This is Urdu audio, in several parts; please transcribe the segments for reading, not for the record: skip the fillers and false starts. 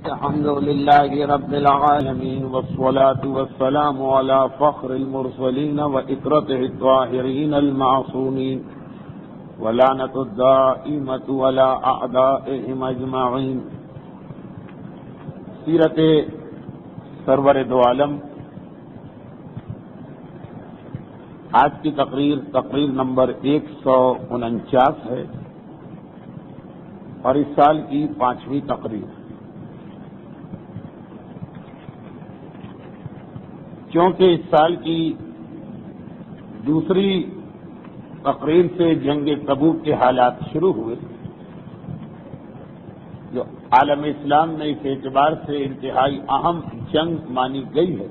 الحمد لله رب العالمين والصلاة والسلام على فخر المرسلين وإكرته الطاهرين المعصومين ولعنة الدائمة ولا أعدائهم أجمعين. سیرت سرور دو عالم آج کی تقریر نمبر 149 ہے اور اس سال کی 5ویں تقریر. کیونکہ اس سال کی دوسری تقریر سے جنگ تبوک کے حالات شروع ہوئے جو عالم اسلام میں اس اعتبار سے انتہائی اہم جنگ مانی گئی ہے.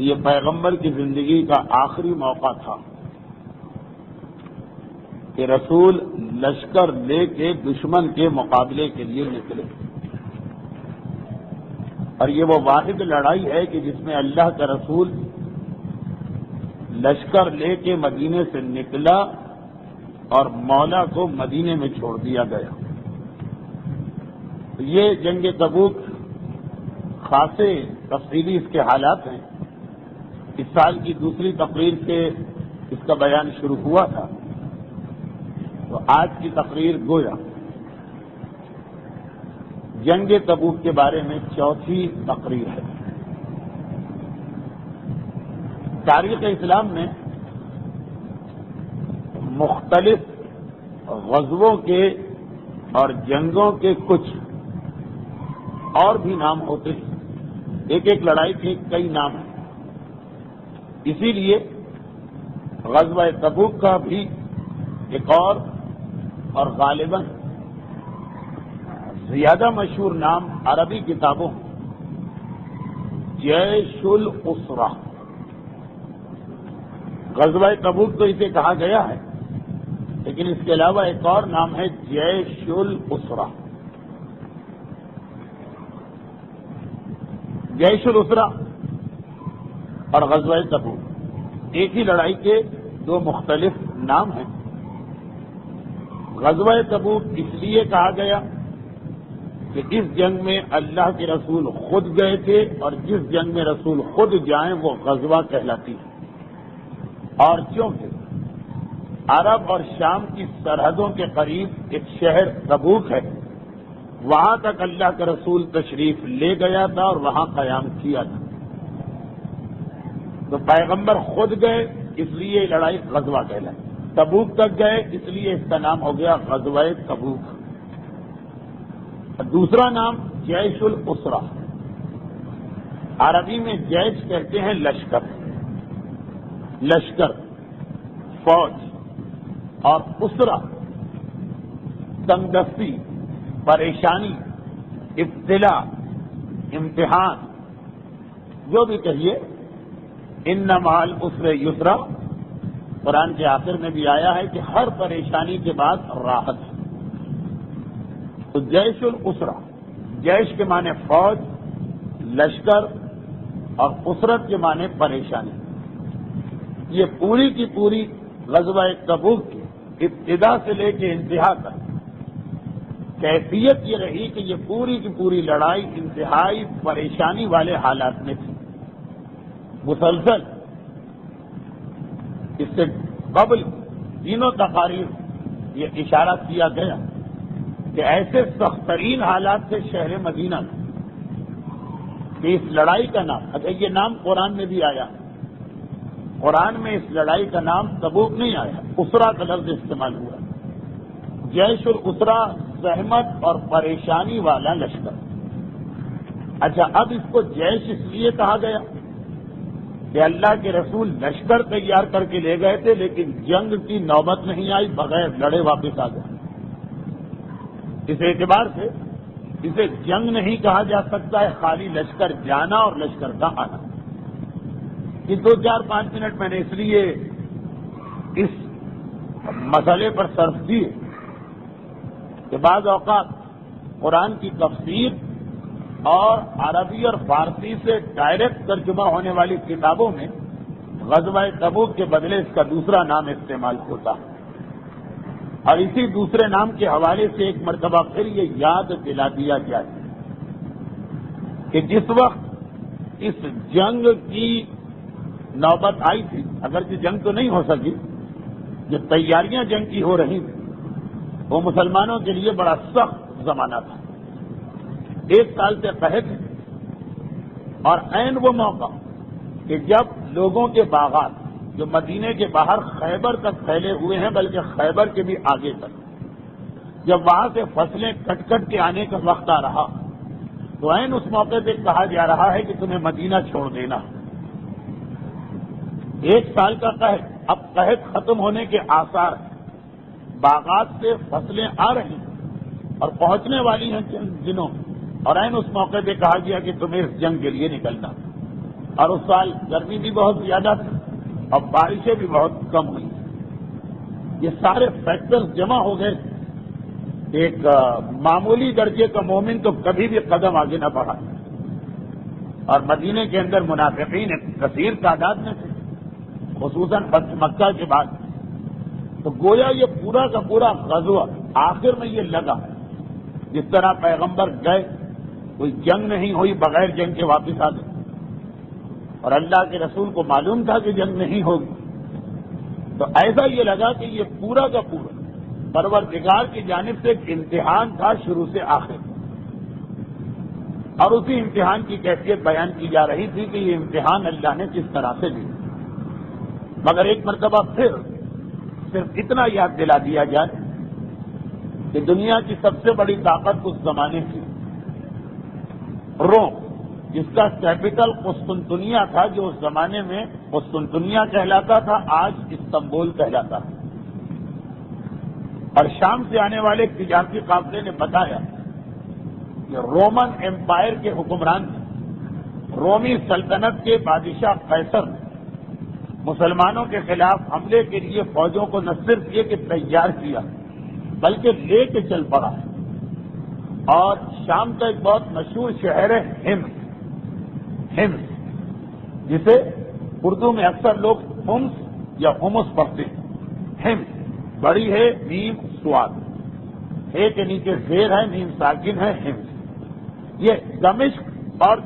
یہ پیغمبر کی زندگی کا آخری موقع تھا کہ رسول لشکر لے کے دشمن کے مقابلے کے لیے نکلے، اور یہ وہ واحد لڑائی ہے کہ جس میں اللہ کا رسول لشکر لے کے مدینے سے نکلا اور مولا کو مدینے میں چھوڑ دیا گیا. یہ جنگ تبوک خاصے تفصیلی اس کے حالات ہیں. اس سال کی دوسری تقریر سے اس کا بیان شروع ہوا تھا، تو آج کی تقریر گویا جنگ تبوک کے بارے میں چوتھی تقریر ہے. تاریخ اسلام میں مختلف غزووں کے اور جنگوں کے کچھ اور بھی نام ہوتے ہیں. ایک ایک لڑائی کے کئی نام ہیں. اسی لیے غزوہ تبوک کا بھی ایک اور غالباً زیادہ مشہور نام عربی کتابوں جیش الاسرہ. غزوہ تبوک تو اسے کہا گیا ہے، لیکن اس کے علاوہ ایک اور نام ہے جیش الاسرہ. جیش الاسرہ اور غزوہ تبوک ایک ہی لڑائی کے دو مختلف نام ہیں. غزوہ تبوک اس لیے کہا گیا کہ اس جنگ میں اللہ کے رسول خود گئے تھے، اور جس جنگ میں رسول خود جائیں وہ غزوہ کہلاتی ہے. اور چونکہ عرب اور شام کی سرحدوں کے قریب ایک شہر تبوک ہے، وہاں تک اللہ کا رسول تشریف لے گیا تھا اور وہاں قیام کیا تھا. تو پیغمبر خود گئے اس لیے لڑائی غزوہ کہلائی. تبوک تک گئے اس لیے اس کا نام ہو گیا غزوہ تبوک. دوسرا نام جیش الاسرہ. عربی میں جیش کہتے ہیں لشکر، فوج، اور اسرہ تنگدستی، پریشانی، ابتلا، امتحان، جو بھی کہیے. ان مع العسر یسرا قرآن کے آخر میں بھی آیا ہے کہ ہر پریشانی کے بعد راحت. تو جیش الاسرہ، جیش کے معنی فوج، لشکر، اور اسرت کے معنی پریشانی. یہ پوری کی پوری غزوہ تبوک کی ابتدا سے لے کے انتہا تک کیفیت یہ رہی کہ یہ پوری کی پوری لڑائی انتہائی پریشانی والے حالات میں تھی. مسلسل اس سے قبل تینوں تقاریر یہ اشارہ کیا گیا کہ ایسے سخت ترین حالات سے شہر مدینہ کہ اس لڑائی کا نام، اچھا یہ نام قرآن میں بھی آیا، قرآن میں اس لڑائی کا نام تبوک نہیں آیا، اسرا کا لفظ استعمال ہوا. جیش الاسرا زحمت اور پریشانی والا لشکر. اچھا اب اس کو جیش اس لیے کہا گیا کہ اللہ کے رسول لشکر تیار کر کے لے گئے تھے، لیکن جنگ کی نوبت نہیں آئی، بغیر لڑے واپس آ گئے. اس اعتبار سے اسے جنگ نہیں کہا جا سکتا ہے، خالی لشکر جانا اور لشکر کا آنا. یہ 2-4-5 منٹ میں نے اس لیے اس مسئلے پر صرف دیے کہ بعض اوقات قرآن کی تفسیر اور عربی اور فارسی سے ڈائریکٹ ترجمہ ہونے والی کتابوں میں غزوہ تبوک کے بدلے اس کا دوسرا نام استعمال ہوتا ہے. اور اسی دوسرے نام کے حوالے سے ایک مرتبہ پھر یہ یاد دلا دیا جائے کہ جس وقت اس جنگ کی نوبت آئی تھی، اگرچہ جنگ تو نہیں ہو سکی، جو تیاریاں جنگ کی ہو رہی تھیں وہ مسلمانوں کے لیے بڑا سخت زمانہ تھا. 1 سال سے قحط ہے، اور عین وہ موقع کہ جب لوگوں کے باغات جو مدینے کے باہر خیبر تک پھیلے ہوئے ہیں، بلکہ خیبر کے بھی آگے تک، جب وہاں سے فصلیں کٹ کٹ کے آنے کا وقت آ رہا تو عین اس موقع پہ کہا جا رہا ہے کہ تمہیں مدینہ چھوڑ دینا. 1 سال کا قحط، اب قحط ختم ہونے کے آثار ہیں، باغات سے فصلیں آ رہی ہیں اور پہنچنے والی ہیں چند دنوں میں، اور عین اس موقع پہ کہا گیا کہ تمہیں اس جنگ کے لیے نکلنا. اور اس سال گرمی بھی بہت زیادہ تھی اور بارشیں بھی بہت کم ہوئی. یہ سارے فیکٹرز جمع ہو گئے. ایک معمولی درجے کا مومن تو کبھی بھی قدم آگے نہ بڑھا، اور مدینے کے اندر منافقین ایک کثیر تعداد میں تھے، خصوصاً فتح مکہ کے بعد. تو گویا یہ پورا کا پورا غزوہ آخر میں یہ لگا جس طرح پیغمبر گئے، کوئی جنگ نہیں ہوئی، بغیر جنگ کے واپس آ گئے، اور اللہ کے رسول کو معلوم تھا کہ جنگ نہیں ہوگی. تو ایسا یہ لگا کہ یہ پورا کا پورا پروردگار کی جانب سے ایک امتحان تھا شروع سے آخر، اور اسی امتحان کی کیفیت بیان کی جا رہی تھی کہ یہ امتحان اللہ نے کس طرح سے لیا. مگر ایک مرتبہ پھر صرف اتنا یاد دلا دیا جائے کہ دنیا کی سب سے بڑی طاقت اس زمانے کی روم، جس کا کیپٹل قسطنطنیہ تھا، جو اس زمانے میں قسطنطنیہ کہلاتا تھا، آج استنبول کہلاتا ہے. اور شام سے آنے والے تجارتی قافلے نے بتایا کہ رومن ایمپائر کے حکمران رومی سلطنت کے بادشاہ قیصر نے مسلمانوں کے خلاف حملے کے لیے فوجوں کو نہ صرف یہ کہ تیار کیا بلکہ لے کے چل پڑا ہے. اور شام کا ایک بہت مشہور شہر ہے ہمس، جسے اردو میں اکثر لوگ ہمس یا ہمس پڑھتے ہیں. ہمس بڑی ہے، میم سواد ہے کے نیچے زیر ہے، میم ساکن ہے، ہمس. یہ دمشق اور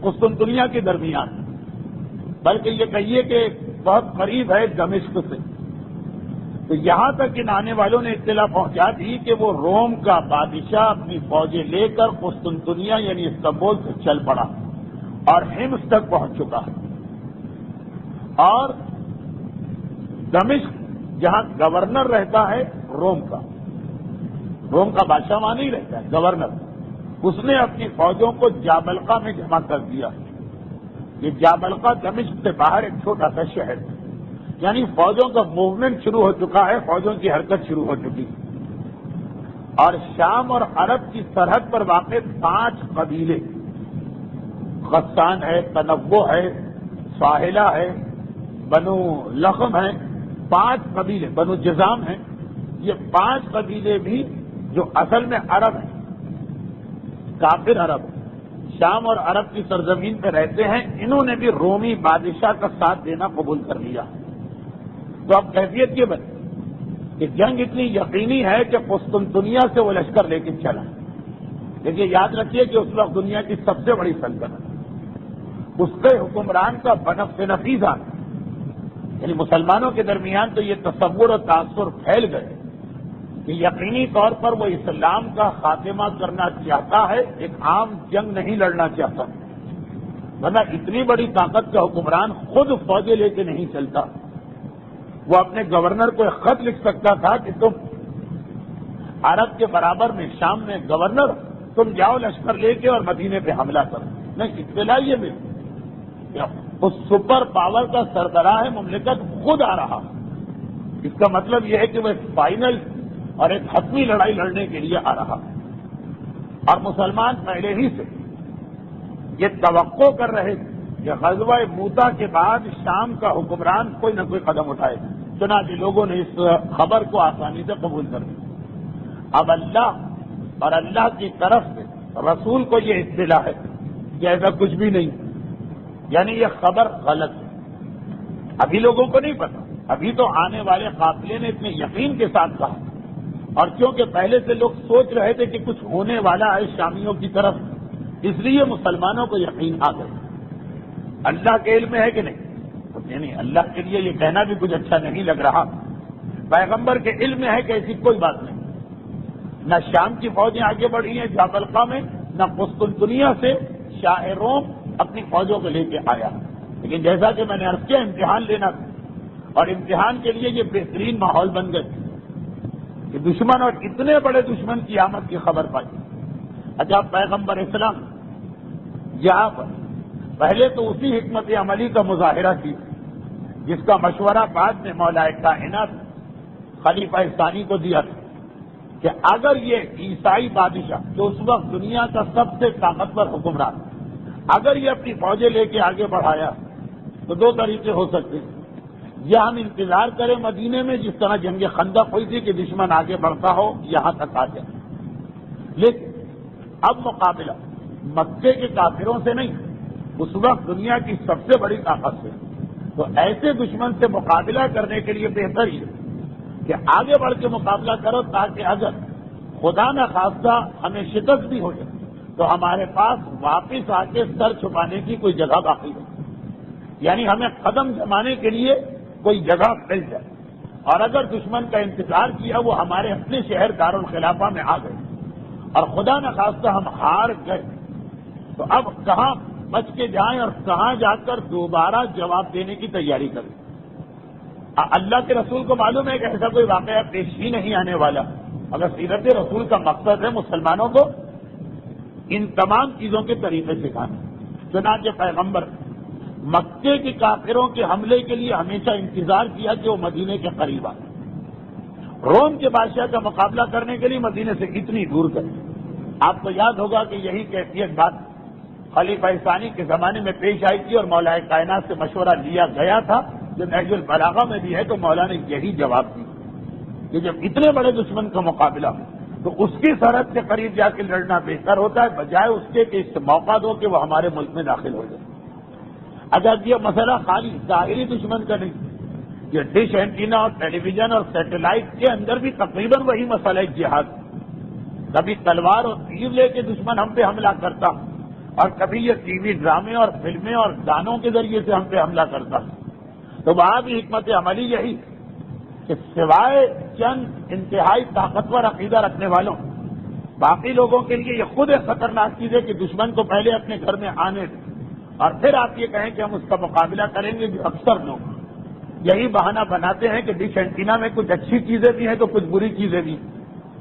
قسطنطنیہ کے درمیان، بلکہ یہ کہیے کہ بہت قریب ہے دمشق سے. تو یہاں تک ان آنے والوں نے اطلاع پہنچا دی کہ وہ روم کا بادشاہ اپنی فوجیں لے کر قسطنطنیہ یعنی استنبول سے چل پڑا اور ہمس تک پہنچ چکا ہے. اور دمشق جہاں گورنر رہتا ہے روم کا بادشاہ وہاں نہیں رہتا ہے، گورنر، اس نے اپنی فوجوں کو جابلقہ میں جمع کر دیا. یہ جابلقہ دمشق سے باہر ایک چھوٹا سا شہر ہے، یعنی فوجوں کا موومنٹ شروع ہو چکا ہے، فوجوں کی حرکت شروع ہو چکی ہے. اور شام اور عرب کی سرحد پر واقع 5 قبیلے، غسان ہے، تنوع ہے، ساحلہ ہے، بنو لخم ہے، 5 قبیلے، بنو جزام ہیں. یہ 5 قبیلے بھی جو اصل میں عرب ہیں، کافر عرب ہیں، شام اور عرب کی سرزمین پہ رہتے ہیں، انہوں نے بھی رومی بادشاہ کا ساتھ دینا قبول کر لیا. تو اب کیفیت یہ بنی کہ جنگ اتنی یقینی ہے کہ قسطنطنیہ سے وہ لشکر لے کے چلا. لیکن یاد رکھیے کہ اس وقت دنیا کی سب سے بڑی سلطنت، اس کے حکمران کا بنفس نفیذ آنا، یعنی مسلمانوں کے درمیان تو یہ تصور اور تاثر پھیل گئے کہ یقینی طور پر وہ اسلام کا خاتمہ کرنا چاہتا ہے، ایک عام جنگ نہیں لڑنا چاہتا. ورنہ اتنی بڑی طاقت کا حکمران خود فوجیں لے کے نہیں چلتا. وہ اپنے گورنر کو ایک خط لکھ سکتا تھا کہ تم عرب کے برابر میں شام میں گورنر، تم جاؤ لشکر لے کے اور مدینے پہ حملہ کرو. نہیں، اطلاع یہ ملی اس سپر پاور کا سربراہ مملکت خود آ رہا. اس کا مطلب یہ ہے کہ وہ ایک فائنل اور ایک حتمی لڑائی لڑنے کے لیے آ رہا. اور مسلمان پہلے ہی سے یہ توقع کر رہے تھے کہ غزوہ موتا کے بعد شام کا حکمران کوئی نہ کوئی قدم اٹھائے. چنانچہ لوگوں نے اس خبر کو آسانی سے قبول کر لیا. اب اللہ اور اللہ کی طرف سے رسول کو یہ اطلاع ہے کہ ایسا کچھ بھی نہیں، یعنی یہ خبر غلط ہے. ابھی لوگوں کو نہیں پتا، ابھی تو آنے والے قافلے نے اتنے یقین کے ساتھ کہا، اور کیونکہ پہلے سے لوگ سوچ رہے تھے کہ کچھ ہونے والا ہے شامیوں کی طرف، اس لیے مسلمانوں کو یقین آ گیا اللہ کے علم میں ہے کہ نہیں اللہ کے لیے یہ کہنا بھی کچھ اچھا نہیں لگ رہا، پیغمبر کے علم میں ہے کہ ایسی کوئی بات نہیں۔ نہ شام کی فوجیں آگے بڑھی ہیں جابلقہ میں، نہ قسطنطنیہ سے شاہ روم اپنی فوجوں کو لے کے آیا، لیکن جیسا کہ میں نے عرض کیا امتحان لینا تھا، اور امتحان کے لیے یہ بہترین ماحول بن گئے کہ دشمن اور اتنے بڑے دشمن کی آمد کی خبر پائی۔ اچھا پیغمبر اسلام یہاں پر پہلے تو اسی حکمت عملی کا مظاہرہ کی جس کا مشورہ بعد میں مولا کائنات خلیفہ ثانی کو دیا تھا کہ اگر یہ عیسائی بادشاہ جو اس وقت دنیا کا سب سے طاقتور حکمران اگر یہ اپنی فوجیں لے کے آگے بڑھایا تو دو طریقے ہو سکتے ہیں، یا ہم انتظار کریں مدینے میں جس طرح جنگ خندق ہوئی تھی کہ دشمن آگے بڑھتا ہو یہاں تک آ جائے، لیکن اب مقابلہ مکے کے کافروں سے نہیں، اس وقت دنیا کی سب سے بڑی طاقت سے، تو ایسے دشمن سے مقابلہ کرنے کے لیے بہتر ہی کہ آگے بڑھ کے مقابلہ کرو تاکہ اگر خدا نہ خواستہ ہمیں شکست بھی ہو جائے تو ہمارے پاس واپس آ کے سر چھپانے کی کوئی جگہ باقی ہو، یعنی ہمیں قدم جمانے کے لیے کوئی جگہ مل جائے، اور اگر دشمن کا انتظار کیا وہ ہمارے اپنے شہر دارالخلافہ میں آ گئے اور خدا نہ خواستہ ہم ہار گئے تو اب کہاں بچ کے جائیں اور کہاں جا کر دوبارہ جواب دینے کی تیاری کریں۔ اللہ کے رسول کو معلوم ہے کہ ایسا کوئی واقعہ پیش ہی نہیں آنے والا، اگر سیرت رسول کا مقصد ہے مسلمانوں کو ان تمام چیزوں کے طریقے سکھانا، چنانچہ پیغمبر مکے کے کافروں کے حملے کے لیے ہمیشہ انتظار کیا کہ وہ مدینے کے قریب آئے، روم کے بادشاہ کا مقابلہ کرنے کے لیے مدینے سے اتنی دور گئے۔ آپ کو یاد ہوگا کہ یہی کیفیت بات خلیفہ ثانی کے زمانے میں پیش آئی تھی اور مولا کائنات سے مشورہ لیا گیا تھا، جو نہج البلاغہ میں بھی ہے تو مولا نے یہی جواب دی کہ جب اتنے بڑے دشمن کا مقابلہ ہو تو اس کی سرحد کے قریب جا کے لڑنا بہتر ہوتا ہے بجائے اس کے کہ اس سے موقع دو کہ وہ ہمارے ملک میں داخل ہو جائے۔ اگر یہ مسئلہ خالی ظاہری دشمن کا نہیں، یہ ڈش اینٹینا اور ٹیلی ویژن اور سیٹلائٹ کے اندر بھی تقریباً وہی مسئلہ ہے جہاد، کبھی تلوار اور تیر لے کے دشمن ہم پہ حملہ کرتا اور کبھی یہ ٹی وی ڈرامے اور فلمیں اور گانوں کے ذریعے سے ہم پہ حملہ کرتا، تو وہاں بھی حکمت عملی یہی کہ سوائے چند انتہائی طاقتور عقیدہ رکھنے والوں باقی لوگوں کے لیے یہ خود ایک خطرناک چیز ہے کہ دشمن کو پہلے اپنے گھر میں آنے دیں اور پھر آپ یہ کہیں کہ ہم اس کا مقابلہ کریں گے، جو اکثر لوگ یہی بہانہ بناتے ہیں کہ ڈش اینٹینا میں کچھ اچھی چیزیں بھی ہیں تو کچھ بری چیزیں بھی،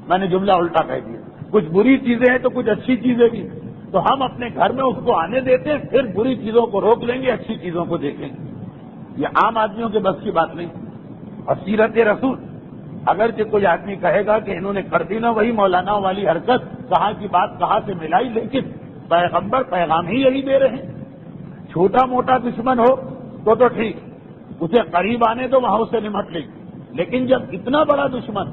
میں نے جملہ الٹا کہہ دیا، کچھ بری چیزیں ہیں تو کچھ اچھی چیزیں بھی، تو ہم اپنے گھر میں اس کو آنے دیتے ہیں، پھر بری چیزوں کو روک لیں گے، اچھی چیزوں کو دیکھیں گے۔ یہ عام آدمیوں کے بس کی بات نہیں، اور سیرت رسول اگرچہ کوئی آدمی کہے گا کہ انہوں نے کر دی نا وہی مولانا والی حرکت، کہاں کی بات کہاں سے ملائی، لیکن پیغمبر پیغام ہی یہی دے رہے ہیں، چھوٹا موٹا دشمن ہو تو ٹھیک، اسے قریب آنے تو وہاں اسے نمٹ لیں، لیکن جب اتنا بڑا دشمن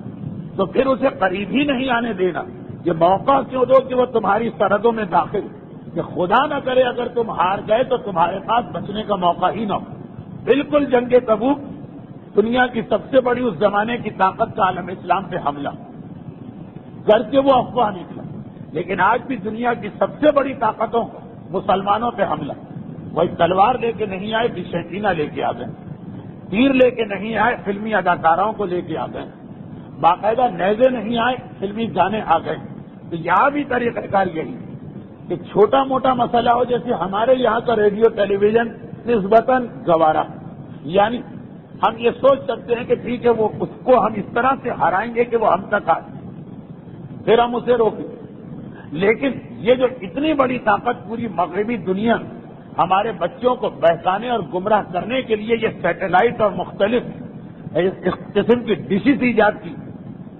تو پھر اسے قریب ہی نہیں آنے دینا، یہ موقع کیوں دو کہ وہ تمہاری سرحدوں میں داخل، کہ خدا نہ کرے اگر تم ہار گئے تو تمہارے پاس بچنے کا موقع ہی نہ ہو۔ بالکل جنگ تبوک دنیا کی سب سے بڑی اس زمانے کی طاقت کا عالم اسلام پہ حملہ، گرچہ وہ افواہ نکلا لیکن آج بھی دنیا کی سب سے بڑی طاقتوں کو مسلمانوں پہ حملہ، وہی تلوار لے کے نہیں آئے ڈش اینٹینا لے کے آ گئے، تیر لے کے نہیں آئے فلمی اداکاراؤں کو لے کے آ گئے، باقاعدہ نیزے نہیں آئے فلمی گانے آ گئے۔ تو یہاں بھی طریقہ کار یہی کہ چھوٹا موٹا مسئلہ ہو، جیسے ہمارے یہاں کا ریڈیو ٹیلی ویژن نسبتاً گوارا، یعنی ہم یہ سوچ سکتے ہیں کہ ٹھیک ہے وہ اس کو ہم اس طرح سے ہرائیں گے کہ وہ ہم تک آئے، پھر ہم اسے روکیں، لیکن یہ جو اتنی بڑی طاقت پوری مغربی دنیا ہمارے بچوں کو بہکانے اور گمراہ کرنے کے لیے یہ سیٹلائٹ اور مختلف اس قسم کی ڈشز ایجاد کی،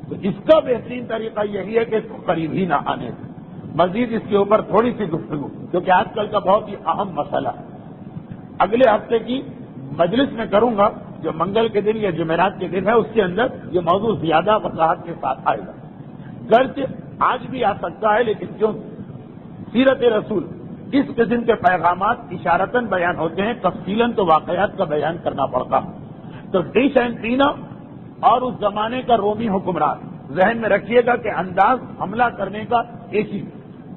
تو اس کا بہترین طریقہ یہی ہے کہ اس کو قریب ہی نہ آنے دیں۔ مزید اس کے اوپر تھوڑی سی گفتگو کیونکہ آج کل کا بہت ہی اہم مسئلہ ہے، اگلے ہفتے کی مجلس میں کروں گا جو منگل کے دن یا جمعرات کے دن ہے، اس کے اندر یہ موضوع زیادہ وضاحت کے ساتھ آئے گا، گرچہ آج بھی آ سکتا ہے، لیکن کیوں سیرت رسول اس قسم کے پیغامات اشارتاً بیان ہوتے ہیں، تفصیلاً تو واقعات کا بیان کرنا پڑتا۔ تو ڈش اینٹینا اور اس زمانے کا رومی حکمران ذہن میں رکھیے گا کہ انداز حملہ کرنے کا ایک ہی،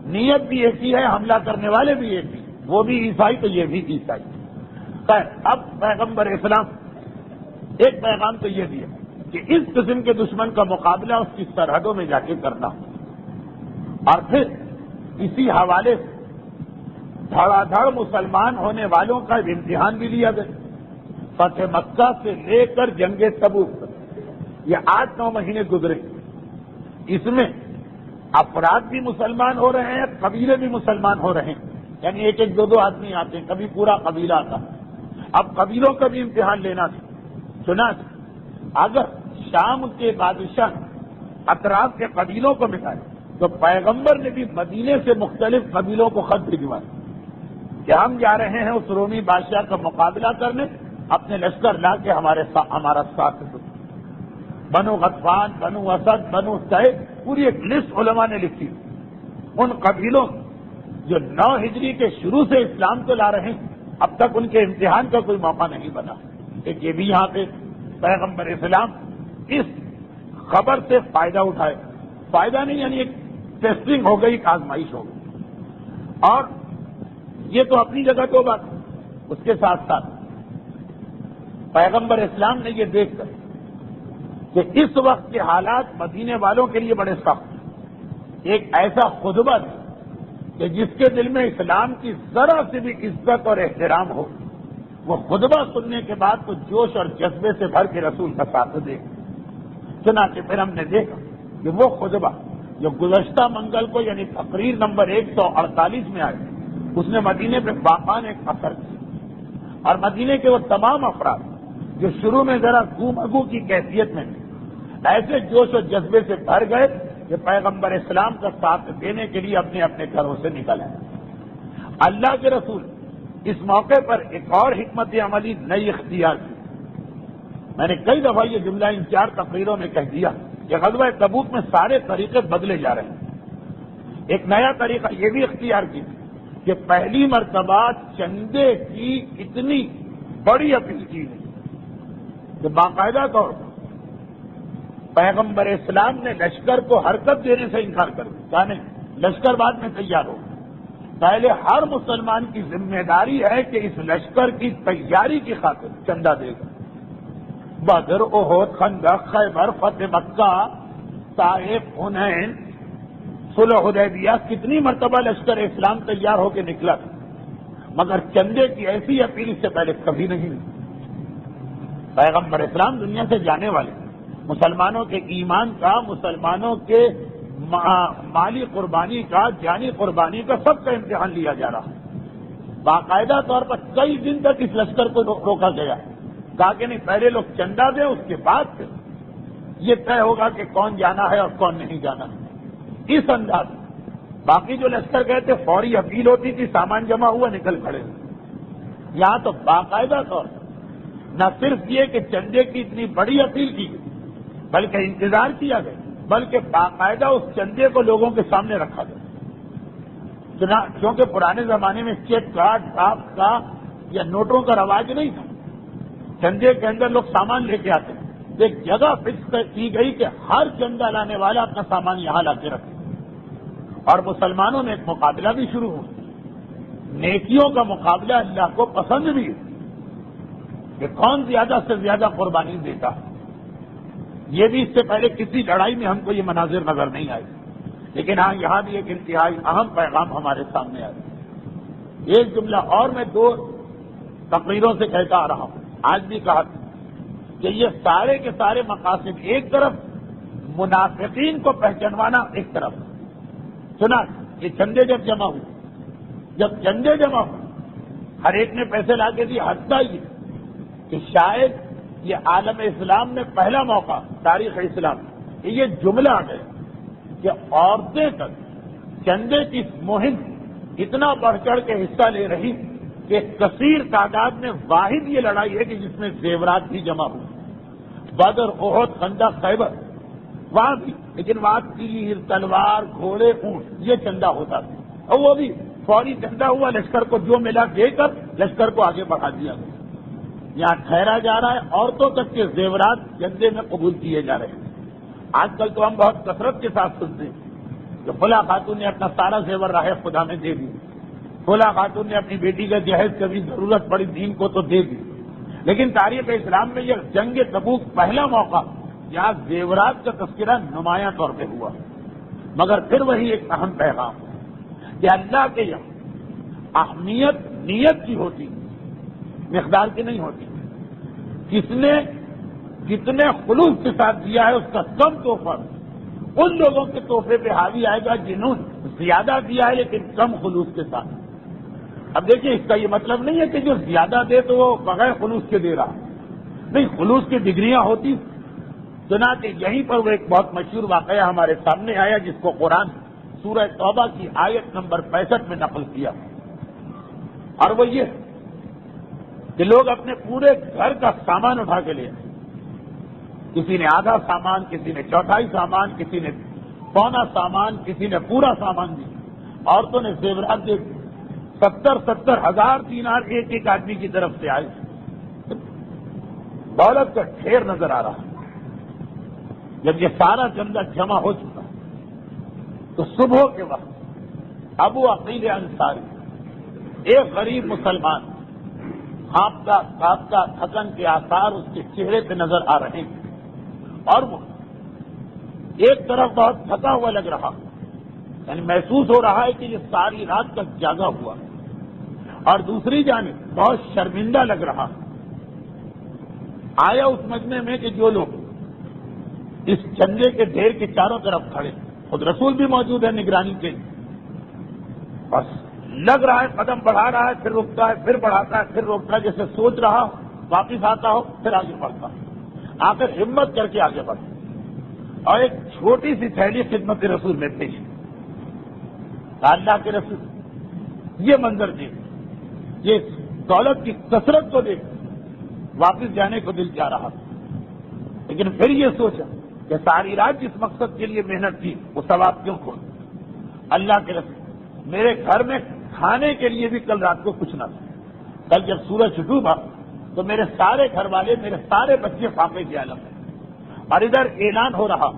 نیت بھی ایک ہی ہے، حملہ کرنے والے بھی ایک ہی، وہ بھی عیسائی تو یہ بھی عیسائی۔ خیر، اب پیغمبر اسلام ایک پیغام تو یہ دیا کہ اس قسم کے دشمن کا مقابلہ اس کی سرحدوں میں جا کے کرنا، اور پھر اسی حوالے سے دھڑا دھڑ مسلمان ہونے والوں کا امتحان بھی لیا گیا۔ فتح مکہ سے لے کر جنگ تبوک تک یہ 8-9 مہینے گزرے، اس میں افراد بھی مسلمان ہو رہے ہیں، قبیلے بھی مسلمان ہو رہے ہیں، یعنی ایک ایک دو آدمی آتے ہیں، کبھی پورا قبیلہ آتا۔ اب قبیلوں کا بھی امتحان لینا تھا۔ چنانچہ اگر شام کے بادشاہ اطراف کے قبیلوں کو مٹائے تو پیغمبر نے بھی مدینے سے مختلف قبیلوں کو خط بھجوائے کہ ہم جا رہے ہیں اس رومی بادشاہ کا مقابلہ کرنے، اپنے لشکر لا کے ہمارا ساتھ دو۔ بنو غطفان، بنو اسد، بنو سعید، پوری ایک لسٹ علماء نے لکھی۔ ان قبیلوں جو 9 ہجری کے شروع سے اسلام کو لا رہے ہیں، اب تک ان کے امتحان کا کوئی موقع نہیں بنا۔ ایک یہ بھی یہاں پہ پیغمبر اسلام اس خبر سے فائدہ اٹھائے، فائدہ نہیں یعنی ایک ٹیسٹنگ ہو گئی، ایک آزمائش ہو گئی۔ اور یہ تو اپنی جگہ تو بات، اس کے ساتھ ساتھ پیغمبر اسلام نے یہ دیکھ کر کہ اس وقت کے حالات مدینے والوں کے لیے بڑے سخت ہیں، ایک ایسا خطبہ دیا کہ جس کے دل میں اسلام کی ذرا سے بھی عزت اور احترام ہو، وہ خطبہ سننے کے بعد تو جوش اور جذبے سے بھر کے رسول کا ساتھ دے۔ چنانچہ پھر ہم نے دیکھا کہ وہ خطبہ جو گزشتہ منگل کو یعنی تقریر نمبر 148 میں آئی، اس نے مدینے پہ باقان ایک اثر کیا، اور مدینے کے وہ تمام افراد جو شروع میں ذرا گو کی کیفیت میں ایسے جوش و جذبے سے بھر گئے کہ پیغمبر اسلام کا ساتھ دینے کے لیے اپنے اپنے گھروں سے نکل آئے۔ اللہ کے رسول اس موقع پر ایک اور حکمت عملی نئی اختیار کی۔ میں نے کئی دفعہ یہ جملہ ان 4 تقریروں میں کہہ دیا کہ غزوہ تبوک میں سارے طریقے بدلے جا رہے ہیں۔ ایک نیا طریقہ یہ بھی اختیار کی کہ پہلی مرتبہ چندے کی اتنی بڑی اپیل کی گئی کہ باقاعدہ طور پر پیغمبر اسلام نے لشکر کو حرکت دینے سے انکار کر دیا، کہا نہیں، لشکر بعد میں تیار ہو، پہلے ہر مسلمان کی ذمہ داری ہے کہ اس لشکر کی تیاری کی خاطر چندہ دے گا۔ بدر، احد، خندق، خیبر، فتح مکہ، طائف، حنین، صلح حدیبیہ، کتنی مرتبہ لشکر اسلام تیار ہو کے نکلا تھا، مگر چندے کی ایسی اپیل اس سے پہلے کبھی نہیں ہوئی۔ پیغمبر اسلام دنیا سے جانے والے، مسلمانوں کے ایمان کا، مسلمانوں کے مالی قربانی کا، جانی قربانی کا، سب کا امتحان لیا جا رہا ہے۔ باقاعدہ طور پر کئی دن تک اس لشکر کو روکا گیا، کہا کہ نہیں، پہلے لوگ چندہ دیں، اس کے بعد پھر یہ طے ہوگا کہ کون جانا ہے اور کون نہیں جانا ہے۔ اس انداز باقی جو لشکر گئے تھے فوری اپیل ہوتی تھی، سامان جمع ہوا، نکل کھڑے۔ یہاں تو باقاعدہ طور پر نہ صرف یہ کہ چندے کی اتنی بڑی اپیل کی گئی بلکہ انتظار کیا گیا، بلکہ باقاعدہ اس چندے کو لوگوں کے سامنے رکھا گیا، کیونکہ پرانے زمانے میں چیک کا، ڈرافٹ کا یا نوٹوں کا رواج نہیں تھا۔ چندے کے اندر لوگ سامان لے کے آتے ہیں، ایک جگہ فکس کی گئی کہ ہر چندہ لانے والا اپنا سامان یہاں لا کے رکھے، اور مسلمانوں میں ایک مقابلہ بھی شروع ہوا۔ نیکیوں کا مقابلہ اللہ کو پسند بھی ہے کہ کون زیادہ سے زیادہ قربانی دیتا ہے۔ یہ بھی اس سے پہلے کسی لڑائی میں ہم کو یہ مناظر نظر نہیں آئے، لیکن ہاں یہاں بھی ایک انتہائی اہم پیغام ہمارے سامنے آیا۔ ایک جملہ اور میں 2 تقریروں سے کہتا آ رہا ہوں، آج بھی کہا کہ یہ سارے کے سارے مقاصد ایک طرف، منافقین کو پہچانوانا ایک طرف۔ سنا یہ چندے جب جمع ہوئے، جب چندے جمع ہوئے، ہر ایک نے پیسے لا کے دیے، حتیٰ یہ کہ شاید یہ عالم اسلام میں پہلا موقع تاریخ اسلام کہ یہ جملہ آ گیا کہ عورتیں تک چندے کی مہم اتنا بڑھ چڑھ کے حصہ لے رہی کہ کثیر تعداد میں واحد یہ لڑائی ہے کہ جس میں زیورات بھی جمع ہوئے۔ بدر، احد، خندق، خیبر، وہاں بھی، لیکن وہاں تیر، تلوار، گھوڑے، اونٹ یہ چندہ ہوتا تھا، اور وہ بھی فوری چندہ ہوا، لشکر کو جو ملا دے کر لشکر کو آگے بڑھا دیا گیا۔ یہاں ٹھہرا جا رہا ہے، عورتوں تک کے زیورات چندے میں قبول کیے جا رہے ہیں۔ آج کل تو ہم بہت کثرت کے ساتھ سنتے ہیں کہ فلاں خاتون نے اپنا سارا زیور راہ خدا میں دے دی، فلاں خاتون نے اپنی بیٹی کا جہیز کبھی ضرورت پڑی دین کو تو دے دی. لیکن تاریخ اسلام میں یہ جنگ تبوک پہلا موقع جہاں زیورات کا تذکرہ نمایاں طور پہ ہوا. مگر پھر وہی ایک اہم پیغام کہ اللہ کے یہاں اہمیت نیت کی ہوتی، مقدار کی نہیں ہوتی. کس نے کتنے خلوص کے ساتھ دیا ہے اس کا کم تحفہ ان لوگوں کے تحفے پہ حاوی آئے گا جنہوں نے زیادہ دیا ہے لیکن کم خلوص کے ساتھ. اب دیکھیے اس کا یہ مطلب نہیں ہے کہ جو زیادہ دے تو وہ بغیر خلوص کے دے رہا، نہیں، خلوص کی ڈگریاں ہوتی. چنانچہ یہیں پر وہ ایک بہت مشہور واقعہ ہمارے سامنے آیا جس کو قرآن سورہ توبہ کی آیت نمبر 65 میں نقل کیا، اور وہ یہ کہ لوگ اپنے پورے گھر کا سامان اٹھا کے لے آئے. کسی نے آدھا سامان، کسی نے چوتھائی سامان، کسی نے پونا سامان، کسی نے پورا سامان دیا. عورتوں نے زیورات دے 70 ہزار دینار ایک ایک آدمی کی طرف سے آئے. دولت کا ڈھیر نظر آ رہا. جب یہ سارا چندہ جمع ہو چکا تو صبح کے وقت ابو عقیل انصاری، ایک غریب مسلمان، ہانپتا تھکن کے آثار اس کے چہرے پہ نظر آ رہے ہیں، اور وہ ایک طرف بہت تھکا ہوا لگ رہا، یعنی محسوس ہو رہا ہے کہ یہ ساری رات تک جاگا ہوا، اور دوسری جانب بہت شرمندہ لگ رہا. آیا اس مجمع میں کہ جو لوگ اس چندے کے ڈھیر کے چاروں طرف کھڑے، خود رسول بھی موجود ہے نگرانی کے لیے، بس لگ رہا ہے قدم بڑھا رہا ہے، پھر رکتا ہے، پھر بڑھاتا ہے، پھر روکتا ہے، جیسے سوچ رہا ہو، واپس آتا ہو، پھر آگے بڑھتا، آخر ہمت کر کے آگے بڑھتا، اور ایک چھوٹی سی تھیلی خدمت رسول میں پیش. اللہ کے رسول یہ منظر دیکھ، یہ دولت کی کثرت کو دیکھ واپس جانے کو دل چاہ رہا، لیکن پھر یہ سوچا کہ ساری رات جس مقصد کے لیے محنت کی وہ ثواب کیوں کھو. اللہ کے رسول میرے گھر میں کھانے کے لیے بھی کل رات کو کچھ نہ تھا. کل جب سورج ڈوبا تو میرے سارے گھر والے، میرے سارے بچے فاقے کے عالم میں، اور ادھر اعلان ہو رہا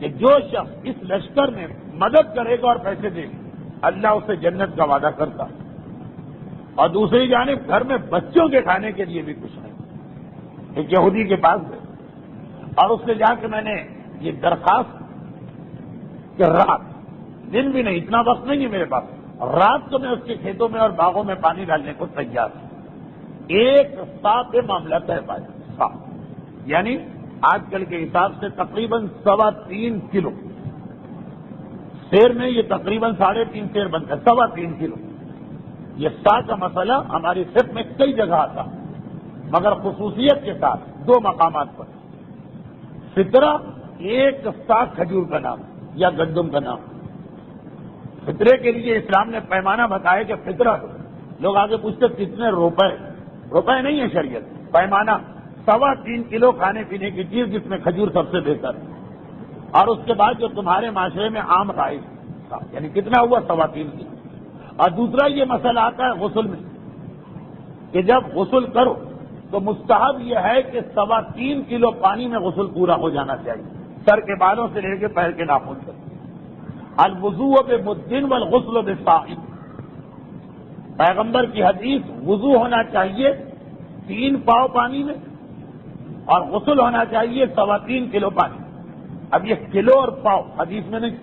کہ جو شخص اس لشکر میں مدد کرے گا اور پیسے دے گا اللہ اسے جنت کا وعدہ کرتا. اور دوسری جانب گھر میں بچوں کے کھانے کے لیے بھی کچھ نہیں. ایک یہودی کے پاس گئے اور اس سے جا کے میں نے یہ درخواست کہ رات، دن بھی نہیں، اتنا وقت نہیں ہے میرے پاس، رات کو میں اس کے کھیتوں میں اور باغوں میں پانی ڈالنے کو تیار ہوں. ایک سا پہ معاملہ طے پایا، سا یعنی آج کل کے حساب سے تقریباً 3.25 کلو. سیر میں یہ تقریباً 3.5 سیر بنتا ہے، 3.25 کلو. یہ سا کا مسئلہ ہماری صرف میں کئی جگہ آتا، مگر خصوصیت کے ساتھ 2 مقامات پر. فطرہ ایک سا کھجور کا نام یا گندم کا نام. فطرے کے لیے اسلام نے پیمانہ بتایا کہ فطرہ، لوگ آگے پوچھتے کتنے روپے نہیں ہے شریعت، پیمانہ 3.25 کلو کھانے پینے کی چیز جس میں کھجور سب سے بہتر ہے. اور اس کے بعد جو تمہارے معاشرے میں عام رائج تھا، یعنی کتنا ہوا 3.25 کلو. اور دوسرا یہ مسئلہ آتا ہے غسل میں کہ جب غسل کرو تو مستحب یہ ہے کہ 3.25 کلو پانی میں غسل پورا ہو جانا چاہیے، سر کے بالوں سے لے کے پیر کے ناخن تک. الوضوء بمدن والغسل بصاع، پیغمبر کی حدیث، وضو ہونا چاہیے 3 پاؤ پانی میں اور غسل ہونا چاہیے 3.25 کلو پانی. اب یہ کلو اور پاؤ حدیث میں نہیں،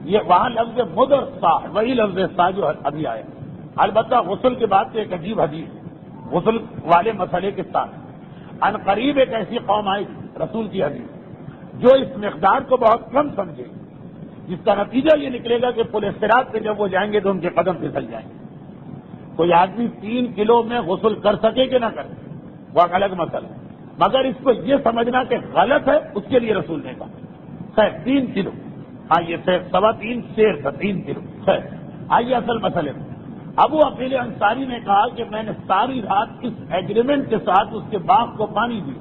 یہ وہاں لفظ مد اور سا، وہی لفظ سا جو ابھی آیا. البتہ غسل کے بعد سے ایک عجیب حدیث غسل والے مسئلے کے ساتھ. ان قریب ایک ایسی قوم آئی رسول کی حدیث جو اس مقدار کو بہت کم سمجھے، جس کا نتیجہ یہ نکلے گا کہ پل صراط پہ جب وہ جائیں گے تو ان کے قدم پھسل جائیں گے. کوئی آدمی 3 کلو میں غسل کر سکے کہ نہ کرے وہ ایک الگ مسئلہ ہے، مگر اس کو یہ سمجھنا کہ غلط ہے اس کے لیے رسول نے کہا 3 کلو. ہاں یہ 3.25 سیر تھا، 3 کلو. آئیے اصل مسئلے میں. ابو عقیل انصاری نے کہا کہ میں نے ساری رات اس ایگریمنٹ کے ساتھ اس کے باغ کو پانی دی